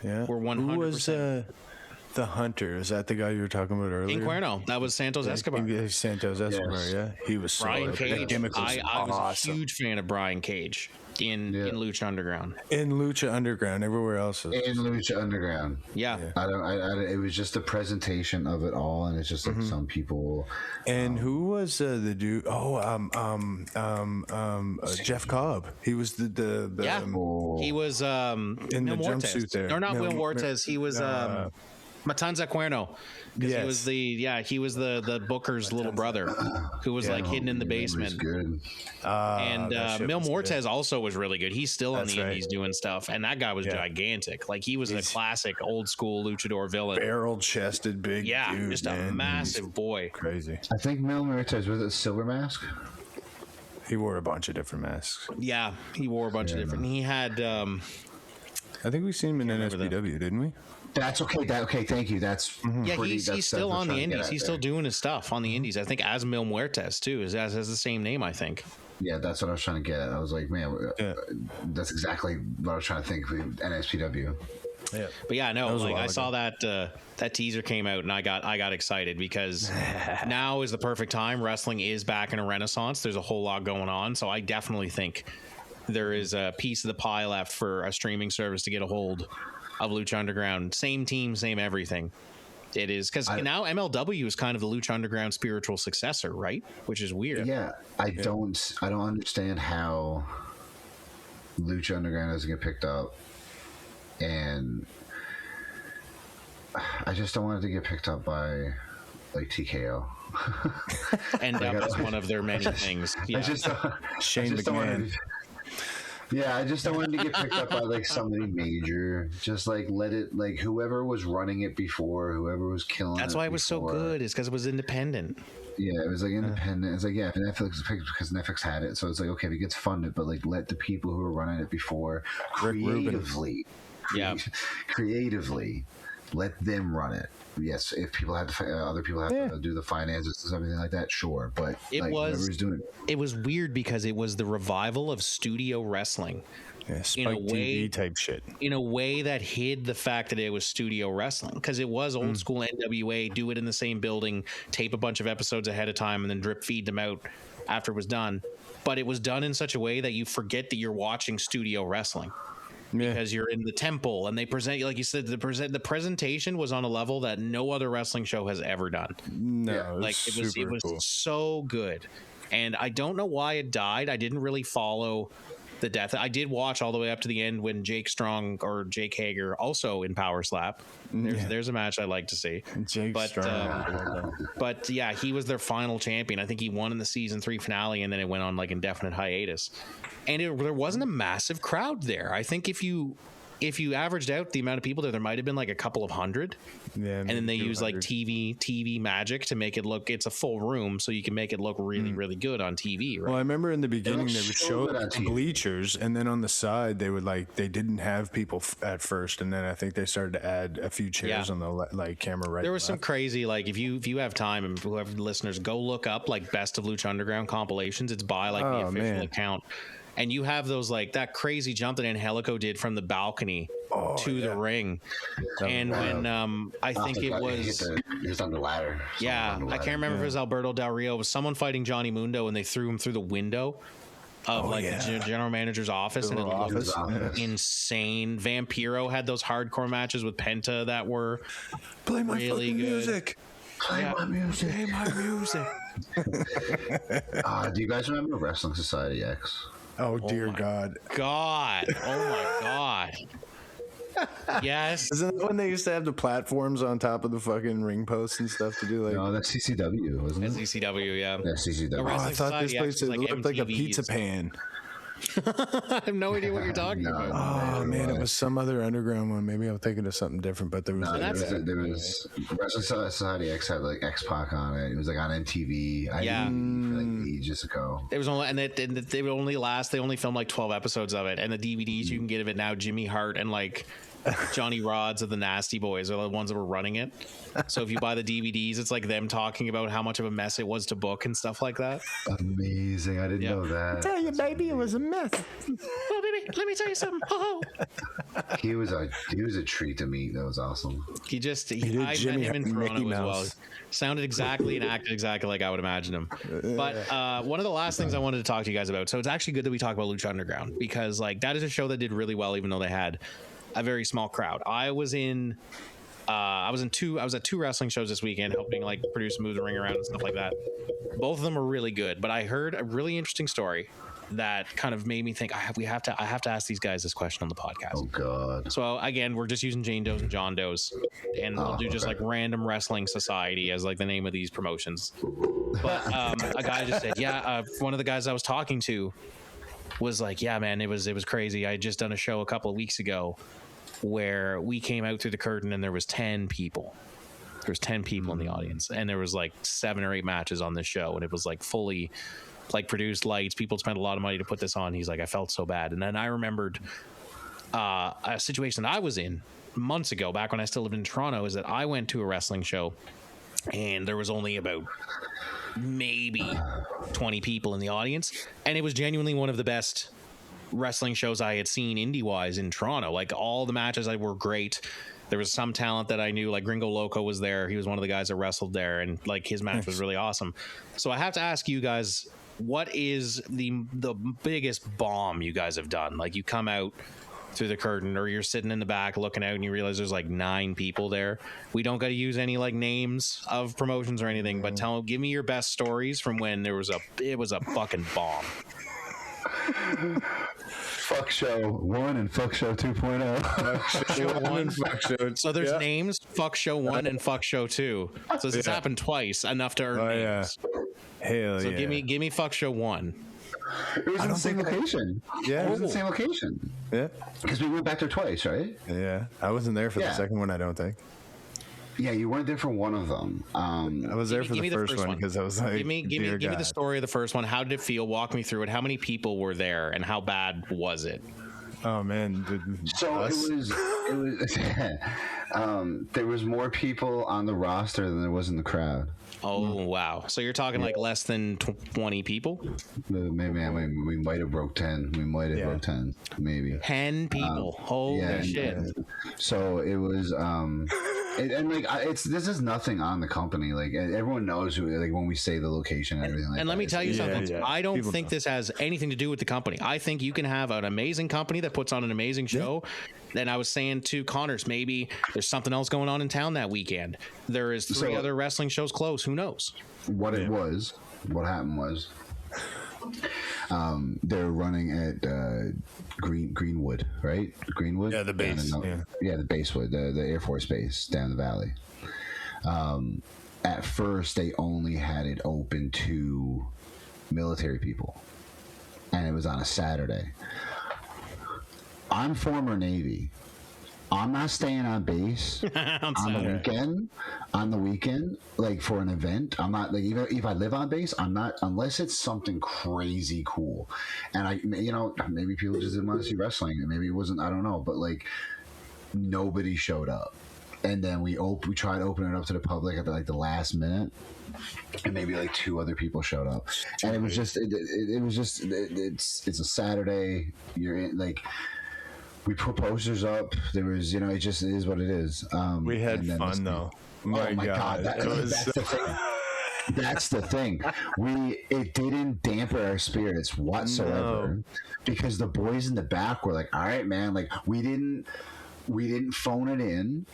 were 100%. Who was the Hunter? Is that the guy you were talking about earlier? Incuerno. That was Santos Escobar. Santos Escobar, yeah. He was so Brian Cage. I was awesome. a huge fan of Brian Cage in Lucha Underground. In Lucha Underground, everywhere else is in Lucha Underground. Yeah. I don't. It was just the presentation of it all, and it's just like some people. And who was the dude? Jeff Cobb. He was the he was in the jumpsuit there. Or not Will Muertes. He was Matanza Cuerno. Because he was the Booker's little brother who was like hidden in the basement. And Mil Muertes also was really good. He's still on the indies doing stuff, and that guy was gigantic. Like he was a classic old school luchador villain, barrel chested, big dude, just a massive boy. Crazy. I think Mil Muertes was a silver mask. He wore a bunch of different masks. Yeah, he wore a bunch of different. He had. I think we seen him in NSPW, didn't we? That's okay. Thank you. That's he's still on the indies. He's still doing his stuff on the indies. I think as Mil Muertes too. Has the same name, I think. Yeah, that's what I was trying to get at. I was like, man, that's exactly what I was trying to think of NSPW. Yeah, but like I saw that teaser came out and I got excited because now is the perfect time. Wrestling is back in a renaissance. There's a whole lot going on, so I definitely think there is a piece of the pie left for a streaming service to get a hold of Lucha Underground. Same team, same everything. It is because now MLW is kind of the Lucha Underground spiritual successor, right? Which is weird. Yeah, I don't understand how Lucha Underground doesn't get picked up, and I just don't want it to get picked up by like TKO. And that was one of their many things. Yeah. Shane McMahon. I just don't want it to get picked up by like somebody major. Just like let it, like whoever was running it before, whoever was killing. That's why it was so good. Is because it was independent. Yeah, it was like independent. It's like Netflix picked because Netflix had it, so it's like okay, if it gets funded, but like let the people who were running it before creatively, let them run it. Yes, if people had to, other people have to do the finances and everything like that, sure. But it was weird because it was the revival of studio wrestling. Yeah, Spike TV type shit. In a way that hid the fact that it was studio wrestling, because it was old school NWA, do it in the same building, tape a bunch of episodes ahead of time, and then drip feed them out after it was done. But it was done in such a way that you forget that you're watching studio wrestling. Because you're in the temple and they present, like you said, the presentation was on a level that no other wrestling show has ever done. No, it was so good. And I don't know why it died. I didn't really follow the death. I did watch all the way up to the end when Jake Strong or Jake Hager, also in Power Slap. There's a match I like to see. Jake Strong. But yeah, he was their final champion. I think he won in the season 3 finale, and then it went on like indefinite hiatus. And there wasn't a massive crowd there. I think if you averaged out the amount of people there might have been like a couple of hundred. Yeah, and then they use like TV magic to make it look, it's a full room, so you can make it look really, really good on TV. Right? Well, I remember in the beginning they would show bleachers, and then on the side they would they didn't have people at first, and then I think they started to add a few chairs on the camera right. There was some crazy if you have time, and whoever listeners, go look up best of Lucha Underground compilations. It's by the official account. And you have those that crazy jump that Angelico did from the balcony to the ring. And when I think it was he was on the ladder. Yeah, I can't remember if it was Alberto Del Rio. It was someone fighting Johnny Mundo, and they threw him through the window of the general manager's office, and it looked insane. Vampiro had those hardcore matches with Penta that were play my really good. Music. Play my music. Play my music. Do you guys remember Wrestling Society X? Oh dear God! Oh my God! Yes. Isn't that when they used to have the platforms on top of the fucking ring posts and stuff to do No, that's CCW, wasn't it? That's CCW, yeah. That's CCW. I thought this place looked like a pizza pan. I have no idea what you're talking about. Oh man, it was some other underground one. Maybe I'm thinking of something different, but there was there was Wrestling Society X had X-Pac on it. It was on MTV. Ages ago. It was only they would only last. They only filmed 12 episodes of it, and the DVDs you can get of it now. Jimmy Hart and Johnny Rods of the Nasty Boys are the ones that were running it. So if you buy the DVDs, it's them talking about how much of a mess it was to book and stuff like that. Amazing. I didn't know that. I tell you, baby, it was a mess. Oh, baby, let me tell you something. Oh. He was a treat to meet. That was awesome. I met him in Toronto as well. Sounded exactly and acted exactly like I would imagine him. But one of the last things I wanted to talk to you guys about. So it's actually good that we talk about Lucha Underground, because that is a show that did really well, even though they had a very small crowd. I was at two wrestling shows this weekend, helping produce, move the ring around and stuff like that. Both of them were really good, but I heard a really interesting story that kind of made me think I have to ask these guys this question on the podcast. Oh God. So again, we're just using Jane Does and John Does, and we'll do just Random Wrestling Society as the name of these promotions. But a guy just said, one of the guys I was talking to was yeah, man, it was crazy. I had just done a show a couple of weeks ago where we came out through the curtain and there was 10 people. There was 10 people in the audience, and there was 7 or 8 matches on this show, and it was fully produced lights. People spent a lot of money to put this on. He's I felt so bad. And then I remembered a situation that I was in months ago, back when I still lived in Toronto, is that I went to a wrestling show and there was only about maybe 20 people in the audience, and it was genuinely one of the best wrestling shows I had seen indie wise in Toronto. All the matches were great. There was some talent that I knew, Gringo Loco was there. He was one of the guys that wrestled there, and his match was really awesome. So I have to ask you guys, what is the biggest bomb you guys have done? You come out through the curtain, or you're sitting in the back looking out and you realize there's 9 people there. We don't got to use any names of promotions or anything, but give me your best stories from when it was a fucking bomb. Fuck Show 1 and Fuck Show 2.0. Fuck Show 1, Fuck Show. So there's names, Fuck Show 1 and Fuck Show 2. So this happened twice, enough to earn names. Hell so give me Fuck Show 1. It was in the same location. Yeah. It was in the same location. Yeah. Because we went back there twice, right? Yeah. I wasn't there for the second one, I don't think. Yeah, you weren't there for one of them. I was there for the first one because I was give me the story of the first one. How did it feel? Walk me through it. How many people were there, and how bad was it? Oh man! It was. There was more people on the roster than there was in the crowd. Oh wow! So you're talking less than 20 people? Maybe we might have broke 10. We might have broke 10, maybe 10 people. Holy shit! So it was. This is nothing on the company. Everyone knows who. When we say the location and everything. And let me tell you something. I don't think this has anything to do with the company. I think you can have an amazing company that puts on an amazing show. And I was saying to Connors, maybe there's something else going on in town that weekend. There is 3 other wrestling shows close. Who knows? What happened was, They're running at Greenwood, right? Greenwood. Yeah, the base. Yeah, the Basewood, the Air Force Base down the valley. At first, they only had it open to military people, and it was on a Saturday. I'm former Navy. I'm not staying on base on the weekend, like for an event. I'm not like, even if I live on base, I'm not, unless it's something crazy cool. And maybe people just didn't want to see wrestling, and maybe it wasn't, I don't know, but like nobody showed up. And then we tried opening it up to the public at the last minute, and maybe like 2 other people showed up, and it was just it's a Saturday. You're in, like, we put posters up. There was, it just is what it is. We had fun though. Oh my God, that's the thing. That's the thing. It didn't dampen our spirits whatsoever, because the boys in the back were like, "All right, man, like we didn't phone it in."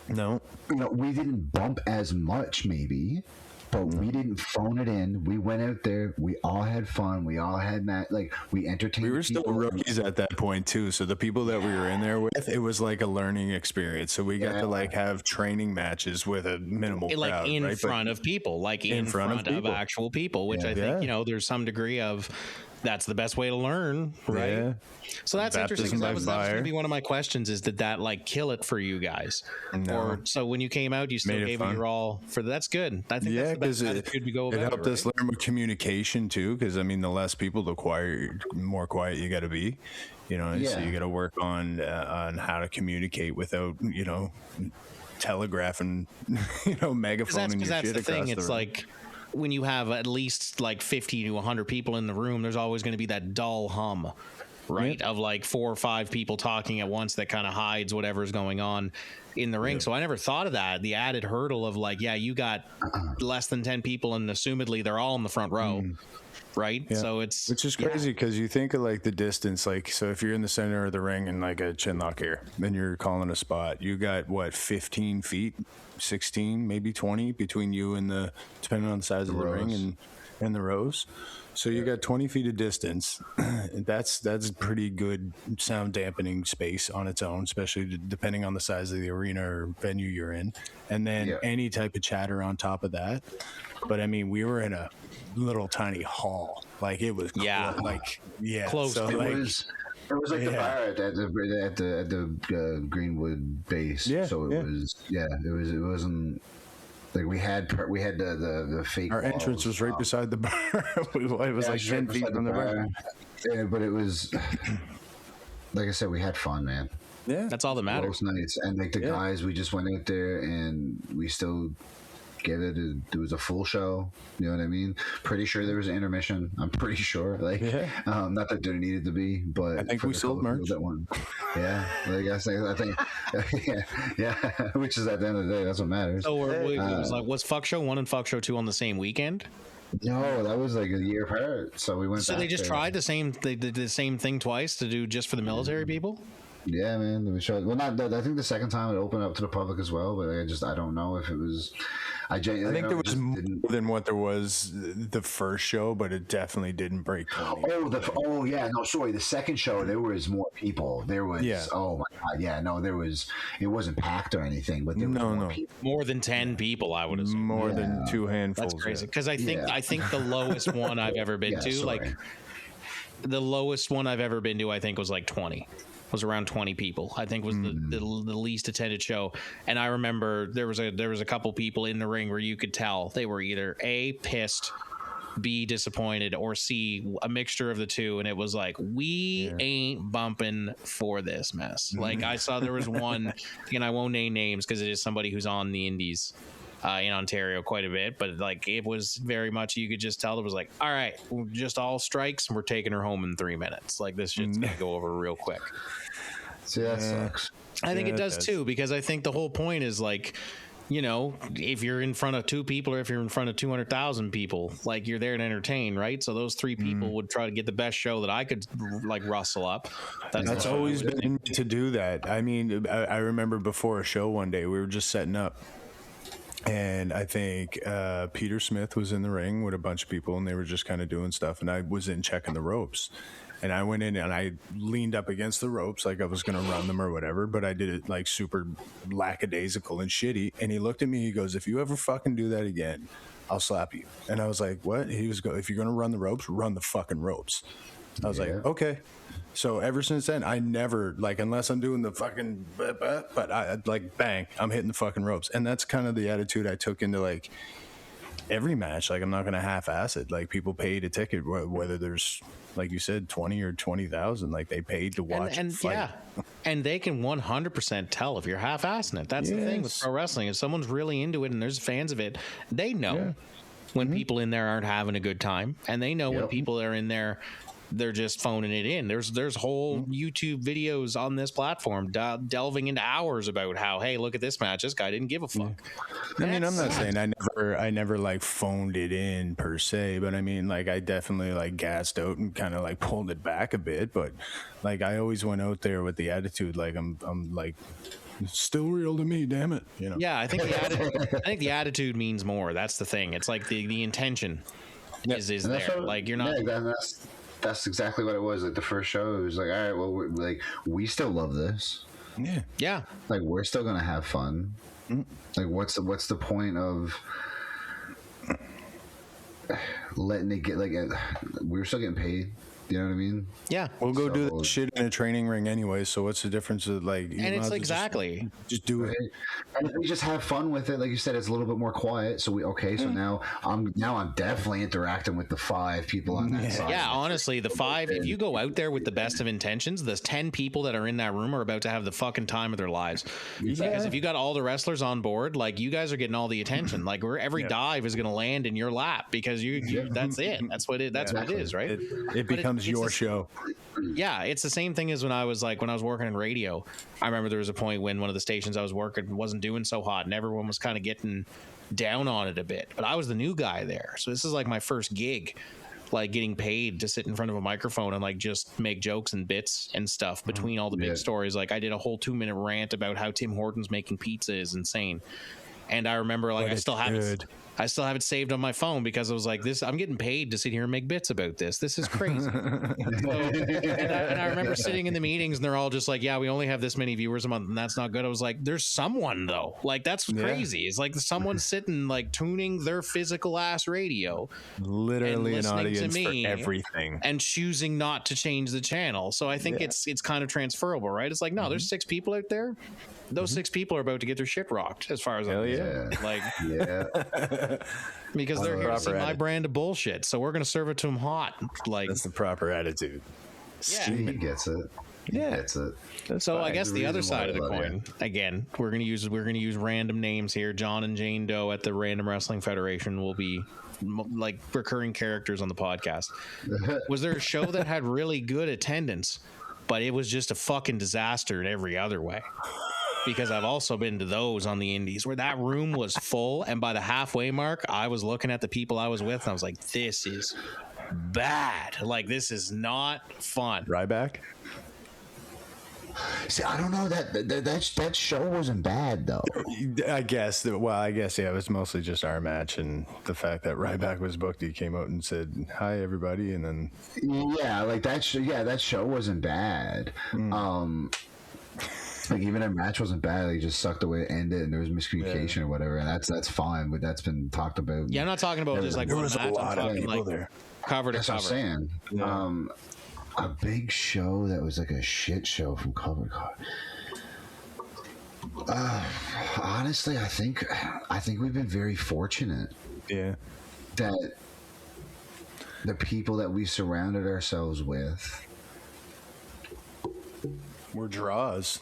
No. We didn't bump as much, maybe, but we didn't phone it in. We went out there. We all had fun. We all had we entertained. We were still rookies at that point too. So the people that we were in there with, it was like a learning experience. So we got to have training matches with a minimal crowd, in front of people, in front of actual people, which I think there's some degree of. That's the best way to learn, right? Yeah. So that's interesting. That was going to be one of my questions: is did that kill it for you guys? No. Or so when you came out, you still gave it your all for that's good. I think that's the best attitude to go about. It helped us learn communication too, because the less people, the more quiet you got to be. So you got to work on how to communicate without telegraphing, megaphoning your shit across the room. It's like, when you have at least 50 to 100 people in the room, there's always going to be that dull hum, right? Of 4 or 5 people talking at once that kind of hides whatever's going on in the ring. Yeah. So I never thought of that. The added hurdle of you got less than 10 people and assumedly they're all in the front row. Right. Yeah. So it's, which is crazy because you think of the distance, so if you're in the center of the ring and a chin lock here, then you're calling a spot, you got 15 feet, 16, maybe 20 between you and depending on the size of the ring and the rows. So you got 20 feet of distance. That's pretty good sound dampening space on its own, especially depending on the size of the arena or venue you're in. And then any type of chatter on top of that. But we were in a little tiny hall. It was close. So it was the bar at the Greenwood base. Yeah. So it wasn't. We had the fake. Our entrance was right beside the bar. It was 10 feet from the bar. Yeah, but it was like I said, we had fun, man. Yeah, that's all that matters. Those nights, and the guys, we just went out there and we still get it. It was a full show. You know what I mean? Pretty sure there was an intermission. I'm pretty sure. Not that there needed to be, but I think we sold merch. That one. Yeah, I think yeah. Which is at the end of the day, that's what matters. So it was was Fuck Show 1 and Fuck Show 2 on the same weekend? No, that was a year apart. So we went. So they just tried the same. They did the same thing twice to do just for the military people. Yeah, man. We showed. Well, not. I think the second time it opened up to the public as well, but I don't know if it was. I think there was more than what there was the first show, but it definitely didn't break 20. The second show there was more people. There was oh my God, yeah, no, there was. It wasn't packed or anything, but there was more people. More than 10 people, I would assume. More than 2 handfuls. That's crazy because I think the lowest one I've ever been to, the lowest one I've ever been to, I think was 20. Was around 20 people, I think, was the least attended show. And I remember there was a couple people in the ring where you could tell they were either A, pissed, B, disappointed, or C, a mixture of the two. And it was we ain't bumping for this mess. I saw there was one, and I won't name names because it is somebody who's on the indies in Ontario quite a bit, but it was very much, you could just tell it was all right, just all strikes and we're taking her home in 3 minutes. This shit's gonna go over real quick. See, that sucks. I think it does too, because I think the whole point is if you're in front of 2 people or if you're in front of 200,000 people, you're there to entertain, right? So those 3 people would try to get the best show that I could rustle up. That's always been to do that. I remember before a show one day we were just setting up. And I think Peter Smith was in the ring with a bunch of people, and they were just kind of doing stuff. And I was in checking the ropes. And I went in and I leaned up against the ropes like I was going to run them or whatever. But I did it like super lackadaisical and shitty. And he looked at me. He goes, "If you ever fucking do that again, I'll slap you." And I was like, "What?" He was if you're going to run the ropes, run the fucking ropes. I was like, "Okay." So ever since then, I never, like, unless I'm doing the fucking, but I like, bang, I'm hitting the fucking ropes. And that's kind of the attitude I took into, like, every match. Like, I'm not going to half-ass it. Like, people paid a ticket, whether there's, like you said, 20 or 20,000. Like, they paid to watch and fight. Yeah, and they can 100% tell if you're half-assing it. That's the thing with pro wrestling. If someone's really into it and there's fans of it, they know when people in there aren't having a good time. And they know when people are in there, they're just phoning it in. There's whole YouTube videos on this platform delving into hours about how, hey, look at this match. This guy didn't give a fuck. I mean, I'm not saying I never like phoned it in per se, but I mean, like, I definitely like gassed out and kind of like pulled it back a bit. But like, I always went out there with the attitude, like, I'm like, it's still real to me, damn it. You know? Yeah, I think the attitude means more. That's the thing. It's like the intention is there. Like, you're not. That's exactly what it was. Like, the first show, it was like, all right, well, we still love this. Yeah. Like, we're still gonna have fun. Like, what's the point of letting it get, like, we're still getting paid. You know what I mean? Yeah. We'll go do that shit in a training ring anyway. So what's the difference of, like? And it's exactly just do it. And if we just have fun with it, like you said, it's a little bit more quiet. So so now I'm definitely interacting with the 5 people on that side. Yeah, honestly, the 5. If you go out there with the best of intentions, the 10 people that are in that room are about to have the fucking time of their lives. Because if you got all the wrestlers on board, like, you guys are getting all the attention. Like, every dive is going to land in your lap because you that's it. That's what it is, right? It becomes your show. Yeah, it's the same thing as when I was working in radio. I remember there was a point when one of the stations I was working wasn't doing so hot and everyone was kind of getting down on it a bit. But I was the new guy there. So this is like my first gig, like, getting paid to sit in front of a microphone and, like, just make jokes and bits and stuff between all the big stories. Like, I did a whole 2-minute rant about how Tim Hortons making pizza is insane. And I remember, like, I still have it saved on my phone because I was like, I'm getting paid to sit here and make bits about this. This is crazy. And I remember sitting in the meetings and they're all just like, yeah, we only have this many viewers a month and that's not good. I was like, there's someone though. Like, that's crazy. It's like someone sitting, like, tuning their physical ass radio. Literally an audience for everything. And choosing not to change the channel. So I think it's kind of transferable, right? It's like, no, there's 6 people out there. Those 6 people are about to get their shit rocked, as far as I'm concerned. Like, because they're here to see my brand of bullshit, so we're gonna serve it to them hot. Like, that's the proper attitude. Yeah, he gets it. He gets it. So I guess the other side of the coin, again, we're gonna use random names here. John and Jane Doe at the Random Wrestling Federation will be, like, recurring characters on the podcast. Was there a show that had really good attendance, but it was just a fucking disaster in every other way? Because I've also been to those on the indies where that room was full, and by the halfway mark, I was looking at the people I was with, and I was like, this is bad. Like, this is not fun. Ryback? See, I don't know, that show wasn't bad though. I guess it was mostly just our match and the fact that Ryback was booked. He came out and said, "Hi, everybody," and then that show wasn't bad. Like, even our match wasn't bad. Like, just sucked the way it ended, and there was miscommunication or whatever, and that's fine. But that's been talked about. Yeah, I'm not talking about just like there was a lot of people there. Cover to that's cover. What I'm saying. Yeah. A big show that was like a shit show from cover to cover. Honestly, I think we've been very fortunate. Yeah. That the people that we surrounded ourselves with. We're draws.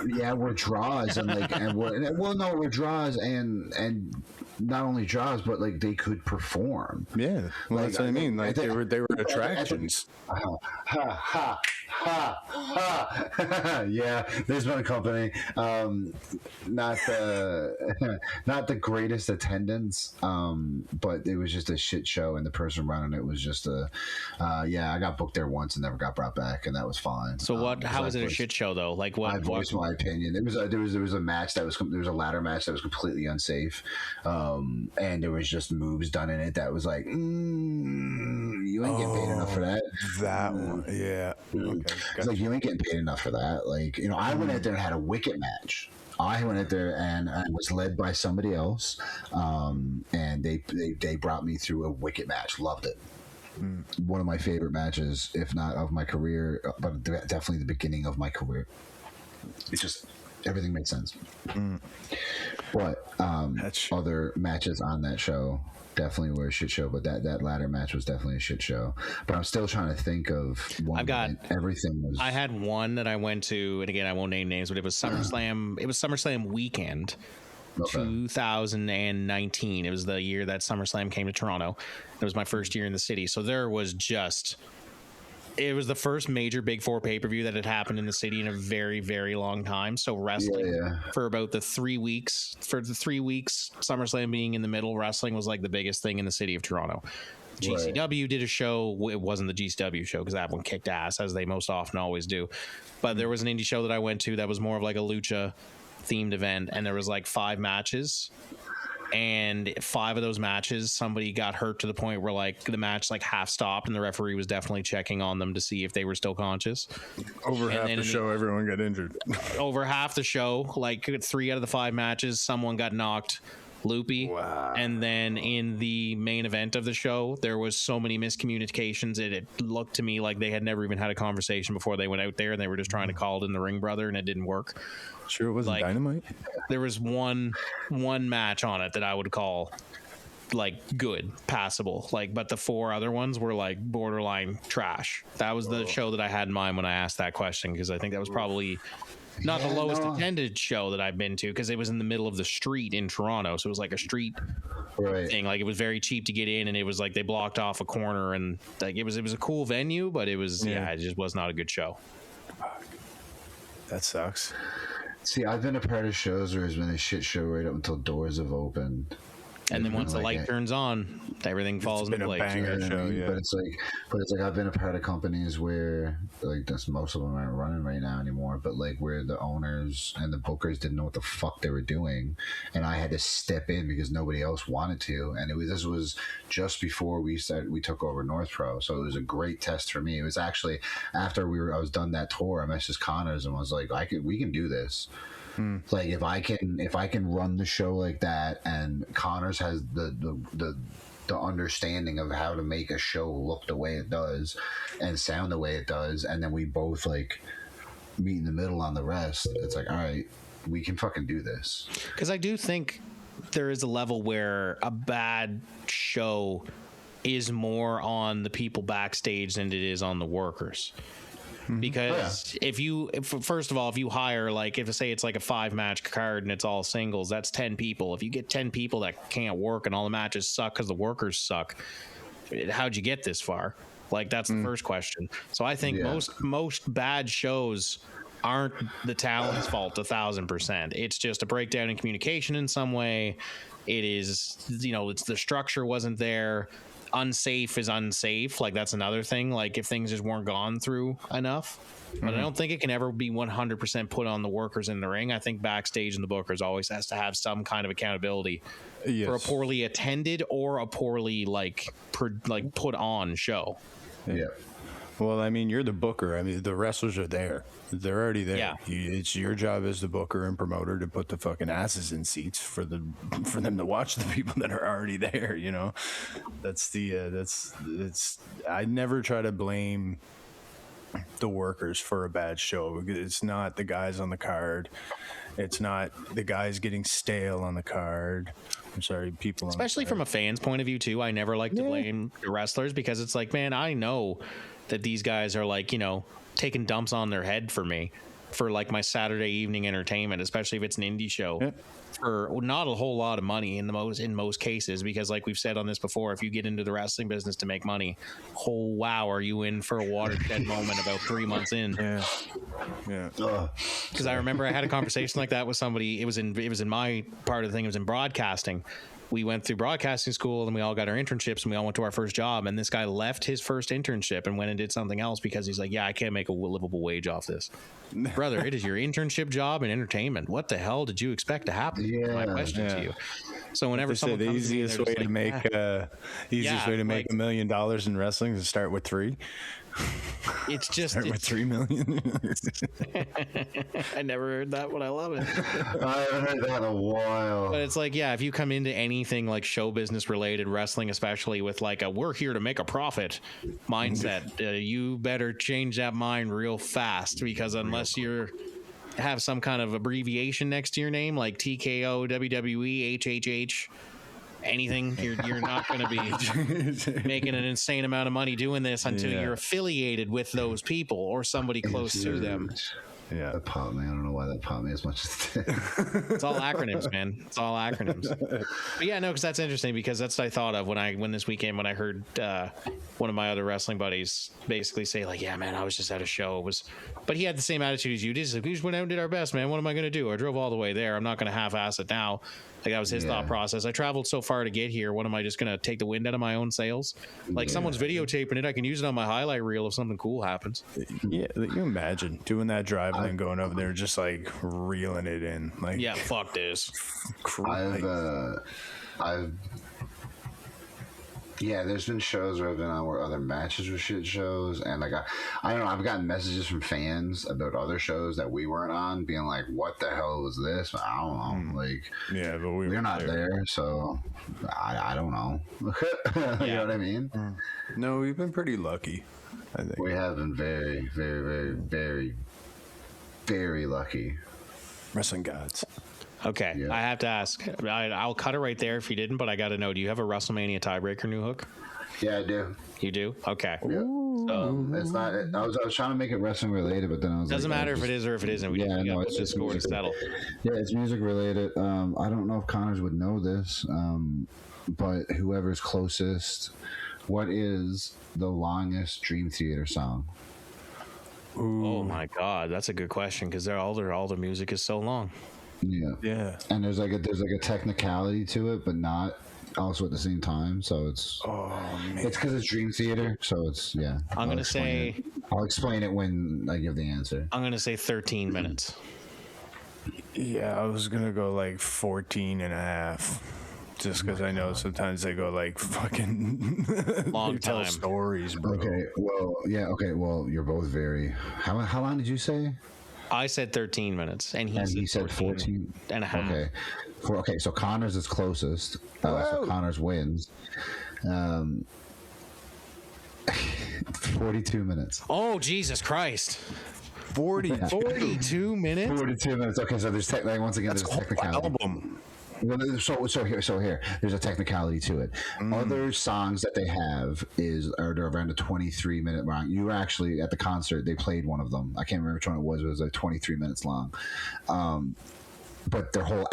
Yeah, we're draws, and we're draws, and not only draws, but, like, they could perform. Yeah, well, like, that's what I mean. Like, they were attractions. Yeah, there's been a company, not the greatest attendance, but it was just a shit show, and the person running it was just I got booked there once and never got brought back, and that was fine. So how was it a shit show though? Like what? I voiced my opinion. There was a match that was a ladder match that was completely unsafe, and there was just moves done in it that was like, you ain't getting paid enough for that. That one, yeah. Okay, it's like you ain't getting paid enough for that. Like, you know, I went out there and had a wicket match. I went out there and I was led by somebody else, and they brought me through a wicket match. Loved it. One of my favorite matches, if not of my career, but definitely the beginning of my career. It's just everything makes sense. But other matches on that show definitely were a shit show. But that ladder match was definitely a shit show. But I'm still trying to think of one. I've got everything was. I had one that I went to, and again I won't name names, but it was SummerSlam. It was SummerSlam weekend. Okay. 2019. It was the year that SummerSlam came to Toronto. It was my first year in the city. So there was it was the first major Big Four pay-per-view that had happened in the city in a very, very long time. So wrestling for about the 3 weeks, SummerSlam being in the middle, wrestling was like the biggest thing in the city of Toronto. GCW did a show. It wasn't the GCW show because that one kicked ass, as they most often always do. But there was an indie show that I went to that was more of like a lucha themed event, and there was like 5 matches, and 5 of those matches somebody got hurt to the point where like the match like half stopped, and the referee was definitely checking on them to see if they were still conscious. Over half the show, everyone got injured. Over half the show, like 3 out of the 5 matches, someone got knocked loopy. Wow. And then in the main event of the show, there was so many miscommunications. It looked to me like they had never even had a conversation before they went out there, and they were just trying to call it in the Ring Brother, and it didn't work. Sure, it wasn't Dynamite. There was one match on it that I would call like good, passable. Like, but the 4 other ones were like borderline trash. That was the show that I had in mind when I asked that question, because I think that was probably not the lowest attended show that I've been to, because it was in the middle of the street in Toronto, so it was like a street thing. Like, it was very cheap to get in, and it was like they blocked off a corner, and like it was a cool venue, but it was it just was not a good show. That sucks. See, I've been a part of shows where it's been a shit show right up until doors have opened. And then once the light turns on, everything falls into place. But it's like I've been a part of companies where like most of them aren't running right now anymore. But like where the owners and the bookers didn't know what the fuck they were doing, and I had to step in because nobody else wanted to. And this was just before we took over North Pro, so it was a great test for me. It was actually after I was done that tour, I messaged Connors and was like, we can do this. Like if I can run the show like that, and Connors has the understanding of how to make a show look the way it does and sound the way it does, and then we both like meet in the middle on the rest, it's like, all right, we can fucking do this. Because I do think there is a level where a bad show is more on the people backstage than it is on the workers. Because if you hire, like, if say it's like a 5-match card and it's all singles, that's 10 people. If you get 10 people that can't work and all the matches suck because the workers suck, how'd you get this far? Like, that's the first question. So I think most bad shows aren't the talent's fault 1,000%. It's just a breakdown in communication in some way. It is, it's the structure wasn't there. Unsafe is unsafe. Like, that's another thing. Like, if things just weren't gone through enough. But I don't think it can ever be 100% put on the workers in the ring. I think backstage and the bookers always has to have some kind of accountability for a poorly attended or a poorly put on show. Yeah. Well, I mean, you're the booker. I mean, the wrestlers are there. They're already there. Yeah. It's your job as the booker and promoter to put the fucking asses in seats for them to watch the people that are already there, That's I never try to blame the workers for a bad show. It's not the guys on the card. It's not the guys getting stale on the card. I'm sorry, people. Especially from a fan's point of view, too. I never like to blame the wrestlers, because it's like, man, I know that these guys are like, taking dumps on their head for me for like my Saturday evening entertainment, especially if it's an indie show, for not a whole lot of money in most cases, because like we've said on this before, if you get into the wrestling business to make money, oh wow, are you in for a watershed moment about 3 months in? Because I remember I had a conversation like that with somebody. It was in my part of the thing. It was in broadcasting, we went through broadcasting school and we all got our internships and we all went to our first job. And this guy left his first internship and went and did something else because he's like, yeah, I can't make a livable wage off this. Brother, it is your internship job in entertainment. What the hell did you expect to happen? My question to you. So whenever someone the comes easiest way to make $1 million in wrestling is to start with 3. It's just start with 3 million. I never heard that, but I love it. I haven't heard that in a while. But it's like, yeah, if you come into anything like show business related, wrestling especially, with like a we're here to make a profit mindset, you better change that mind real fast, because unless you're have some kind of abbreviation next to your name like TKO, WWE, HHH, anything, you're not going to be making an insane amount of money doing this until you're affiliated with those people or somebody close to them. Yeah, that popped me. I don't know why that popped me as much as it did. It's all acronyms, man. It's all acronyms. But yeah, no, because that's interesting, because that's what I thought of when this weekend, when I heard one of my other wrestling buddies basically say like, yeah, man, I was just at a show. But he had the same attitude as you did. He's like, we just went out and did our best, man. What am I going to do? I drove all the way there. I'm not going to half-ass it now. Like, that was his thought process. I traveled so far to get here. What am I just going to take the wind out of my own sails? Like, someone's videotaping it. I can use it on my highlight reel if something cool happens. Yeah, you imagine doing that drive and then going over there just like reeling it in. Like, yeah, fuck this. There's been shows where I've been on where other matches were shit shows, and like I don't know, I've gotten messages from fans about other shows that we weren't on, being like, "What the hell was this?" I don't know, like, yeah, but we're not there, so I don't know. You know what I mean? No, we've been pretty lucky. I think we have been very, very, very, very, very lucky. Wrestling gods. Okay, I have to ask. I'll cut it right there if you didn't, but I got to know, do you have a WrestleMania tiebreaker, New Hook? Yeah, I do. You do? Okay. Yeah. It's not. I was trying to make it wrestling related, but then I was doesn't like, matter if it is or if it isn't. We got to score to settle. Yeah, it's music related. I don't know if Connors would know this, but whoever's closest, what is the longest Dream Theater song? Ooh. Oh my God, that's a good question, because all the music is so long. Yeah. And there's like a technicality to it, but not also at the same time. So it's it's because it's Dream Theater. So it's I'll explain it when I give the answer. I'm gonna say 13 minutes. Yeah, I was gonna go like 14 and a half. Just because I know sometimes they go like fucking long tell stories, bro. Okay, well, you're both very. How long did you say? I said 13 minutes, and he said 14 and a half. Okay, so Connors is closest. So Connors wins. 42 minutes. Oh, Jesus Christ. 42 minutes? 42 minutes. Okay, so there's once again, there's a technicality. Album. Well, so here, there's a technicality to it. Other songs that they have are around a 23-minute mark. You were actually at the concert; they played one of them. I can't remember which one it was. It was like 23 minutes long. But their whole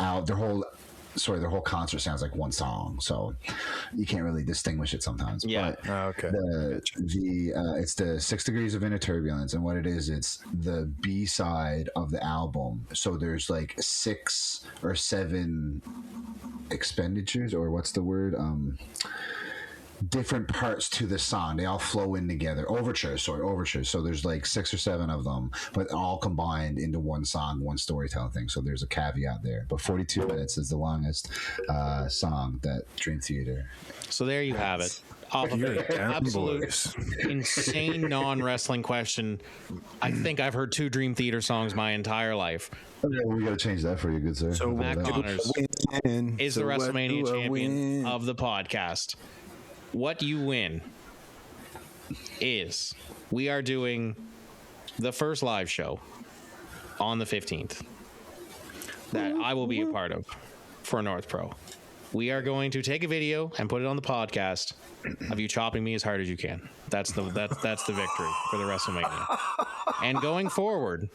concert sounds like one song, so you can't really distinguish it sometimes. Yeah. But okay. It's the 6 Degrees of Inner Turbulence, and what it is, it's the B-side of the album. So there's like 6 or 7 expenditures, or what's the word? Different parts to the song. They all flow in together. Overtures. So there's like 6 or 7 of them, but all combined into one song, one storytelling thing. So there's a caveat there. But 42 minutes is the longest song that Dream Theater. So there you have it. Off of an absolute insane non-wrestling question. I think I've heard 2 Dream Theater songs my entire life. Okay, well, we got to change that for you, good sir. So Matt Connors is the WrestleMania champion of the podcast. What you win is we are doing the first live show on the 15th that I will be a part of for North Pro. We are going to take a video and put it on the podcast of you chopping me as hard as you can. That's the victory for the WrestleMania. And going forward,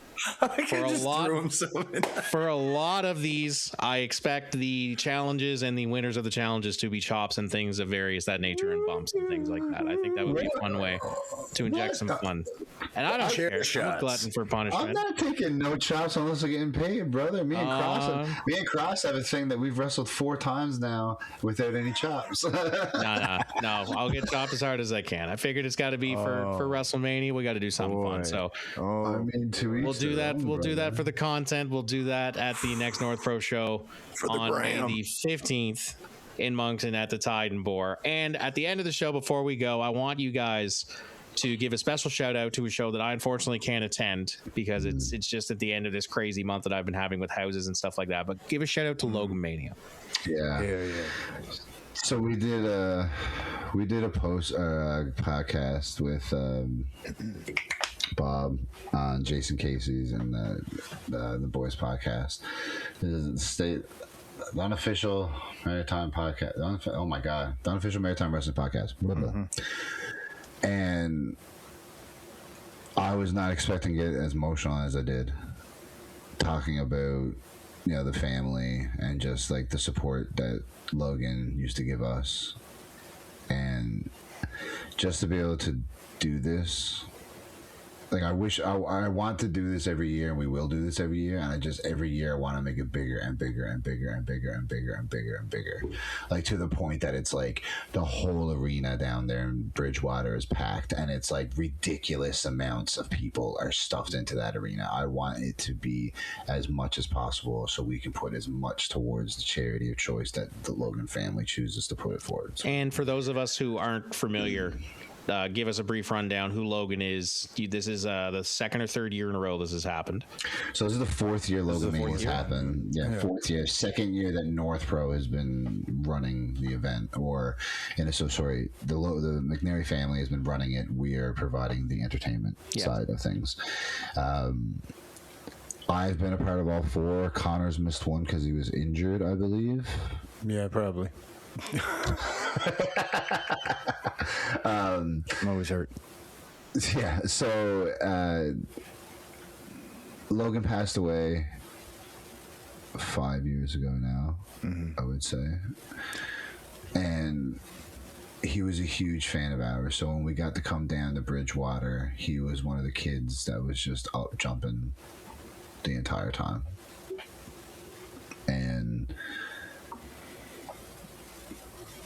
for a lot of these, I expect the challenges and the winners of the challenges to be chops and things of various that nature and bumps and things like that. I think that would be a fun way to inject some fun. And I don't care. I'm a glutton for punishment. I'm not taking no chops unless I'm getting paid, brother. Me and Cross have a thing that we've wrestled 4 times now without any chops. No. I'll get chopped as hard as I can. I figured it's got to be for WrestleMania. We got to do something fun. So I mean, we'll do that. We'll do that for the content. We'll do that at the next North Pro show on May the 15th in Moncton at the Tide and Boar. And at the end of the show, before we go, I want you guys to give a special shout out to a show that I unfortunately can't attend because it's just at the end of this crazy month that I've been having with houses and stuff like that. But give a shout out to Logan Mania. Yeah. So we did a podcast with Bob on Jason Casey's and the Boys podcast. The unofficial maritime podcast. The unofficial maritime wrestling podcast. And I was not expecting to get as emotional as I did, talking about the family and just like the support that Logan used to give us, and just to be able to do this. Like I want to do this every year, and we will do this every year. And every year I want to make it bigger and bigger and bigger and bigger and bigger and bigger and bigger, like to the point that it's like the whole arena down there in Bridgewater is packed, and it's like ridiculous amounts of people are stuffed into that arena. I want it to be as much as possible, so we can put as much towards the charity of choice that the Logan family chooses to put it forward. And for those of us who aren't familiar, give us a brief rundown who Logan is. This is the second or third year in a row this has happened. So this is the 4th year Logan Mania's happened. Yeah, 4th year. Second year that North Pro has been running the event, the McNary family has been running it. We are providing the entertainment side of things. I've been a part of all 4. Connor's missed one because he was injured, I believe. Yeah, probably. I'm always hurt. Yeah, so Logan passed away 5 years ago now, I would say. And he was a huge fan of ours. So when we got to come down to Bridgewater, he was one of the kids that was just up jumping the entire time. And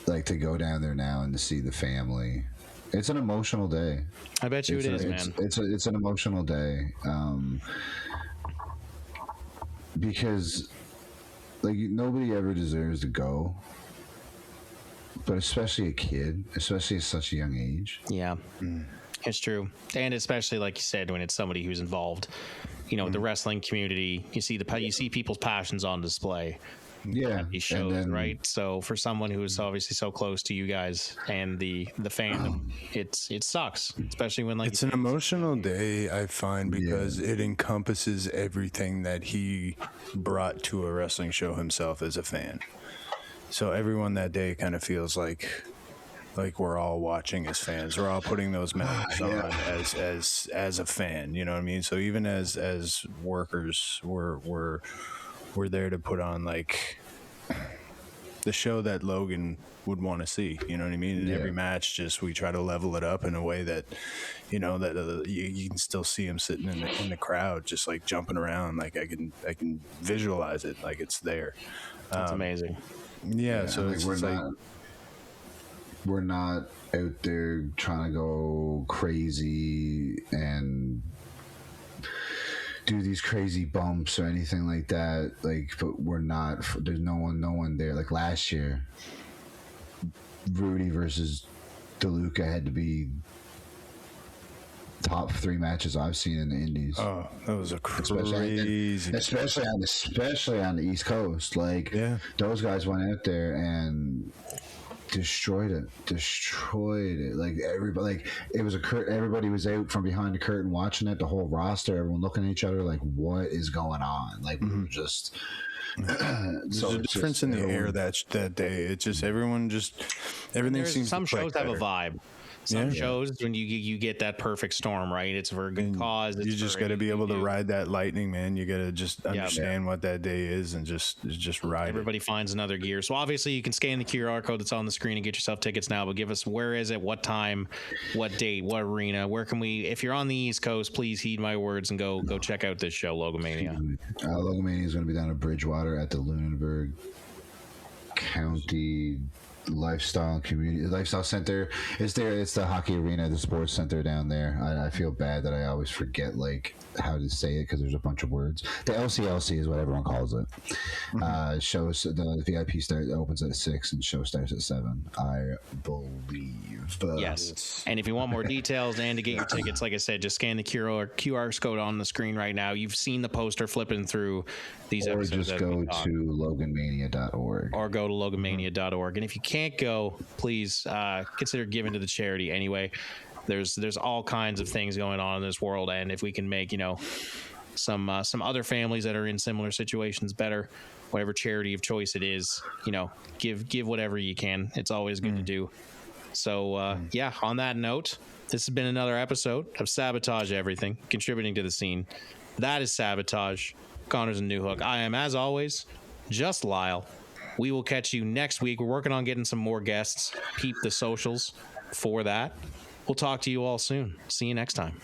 like to go down there now and to see the family, it's an emotional day. I bet you man. It's an emotional day, because like nobody ever deserves to go, but especially a kid, especially at such a young age. Yeah, it's true, and especially like you said, when it's somebody who's involved, the wrestling community, you see people's passions on display. Yeah, these shows, right? So for someone who is obviously so close to you guys and the fandom, it sucks, especially when it's an emotional day, I find, because it encompasses everything that he brought to a wrestling show himself as a fan. So everyone that day kind of feels like we're all watching as fans. We're all putting those masks on as a fan. You know what I mean? So even as workers, we're there to put on like the show that Logan would want to see, you know what I mean? In every match, we try to level it up in a way that, you can still see him sitting in the crowd, just like jumping around. Like I can visualize it, like it's there. That's amazing. Yeah. So like we're not out there trying to go crazy and do these crazy bumps or anything like that, but we're not. There's no one there. Like last year, Rudy versus DeLuca had to be top 3 matches I've seen in the Indies. Oh, that was a crazy, especially on the East Coast. Those guys went out there and destroyed it. Like everybody, it was everybody was out from behind the curtain watching it, the whole roster, everyone looking at each other like, what is going on? Like we were just there's a difference in the air that day. It's just everything seems some shows have a vibe. some shows when you get that perfect storm, right? It's for a good cause. You just got to be able to ride that lightning, man. You got to just understand what that day is and just ride. Everybody finds another gear. So obviously you can scan the QR code that's on the screen and get yourself tickets now. But give us, where is it, what time, what date, what arena, where can we? If you're on the East Coast, please heed my words and go check out this show, Logomania. Logomania is going to be down at Bridgewater at the Lunenburg County Lifestyle Center. It's the hockey arena, the sports center down there. I feel bad that I always forget how to say it because there's a bunch of words. The LCLC is what everyone calls it. Shows, the VIP opens at 6 and show starts at 7, I believe. Yes. And if you want more details and to get your tickets, like I said, just scan the QR code on the screen right now. You've seen the poster flipping through these episodes. Or just go to loganmania.org. Or go to loganmania.org. And if you can't go, please consider giving to the charity anyway. There's all kinds of things going on in this world, and if we can make some other families that are in similar situations better, whatever charity of choice it is, give whatever you can. It's always good to do. So on that note, this has been another episode of Sabotage Everything, contributing to the scene. That is Sabotage. Connors and New Hook. I am, as always, just Lyle. We will catch you next week. We're working on getting some more guests. Peep the socials for that. We'll talk to you all soon. See you next time.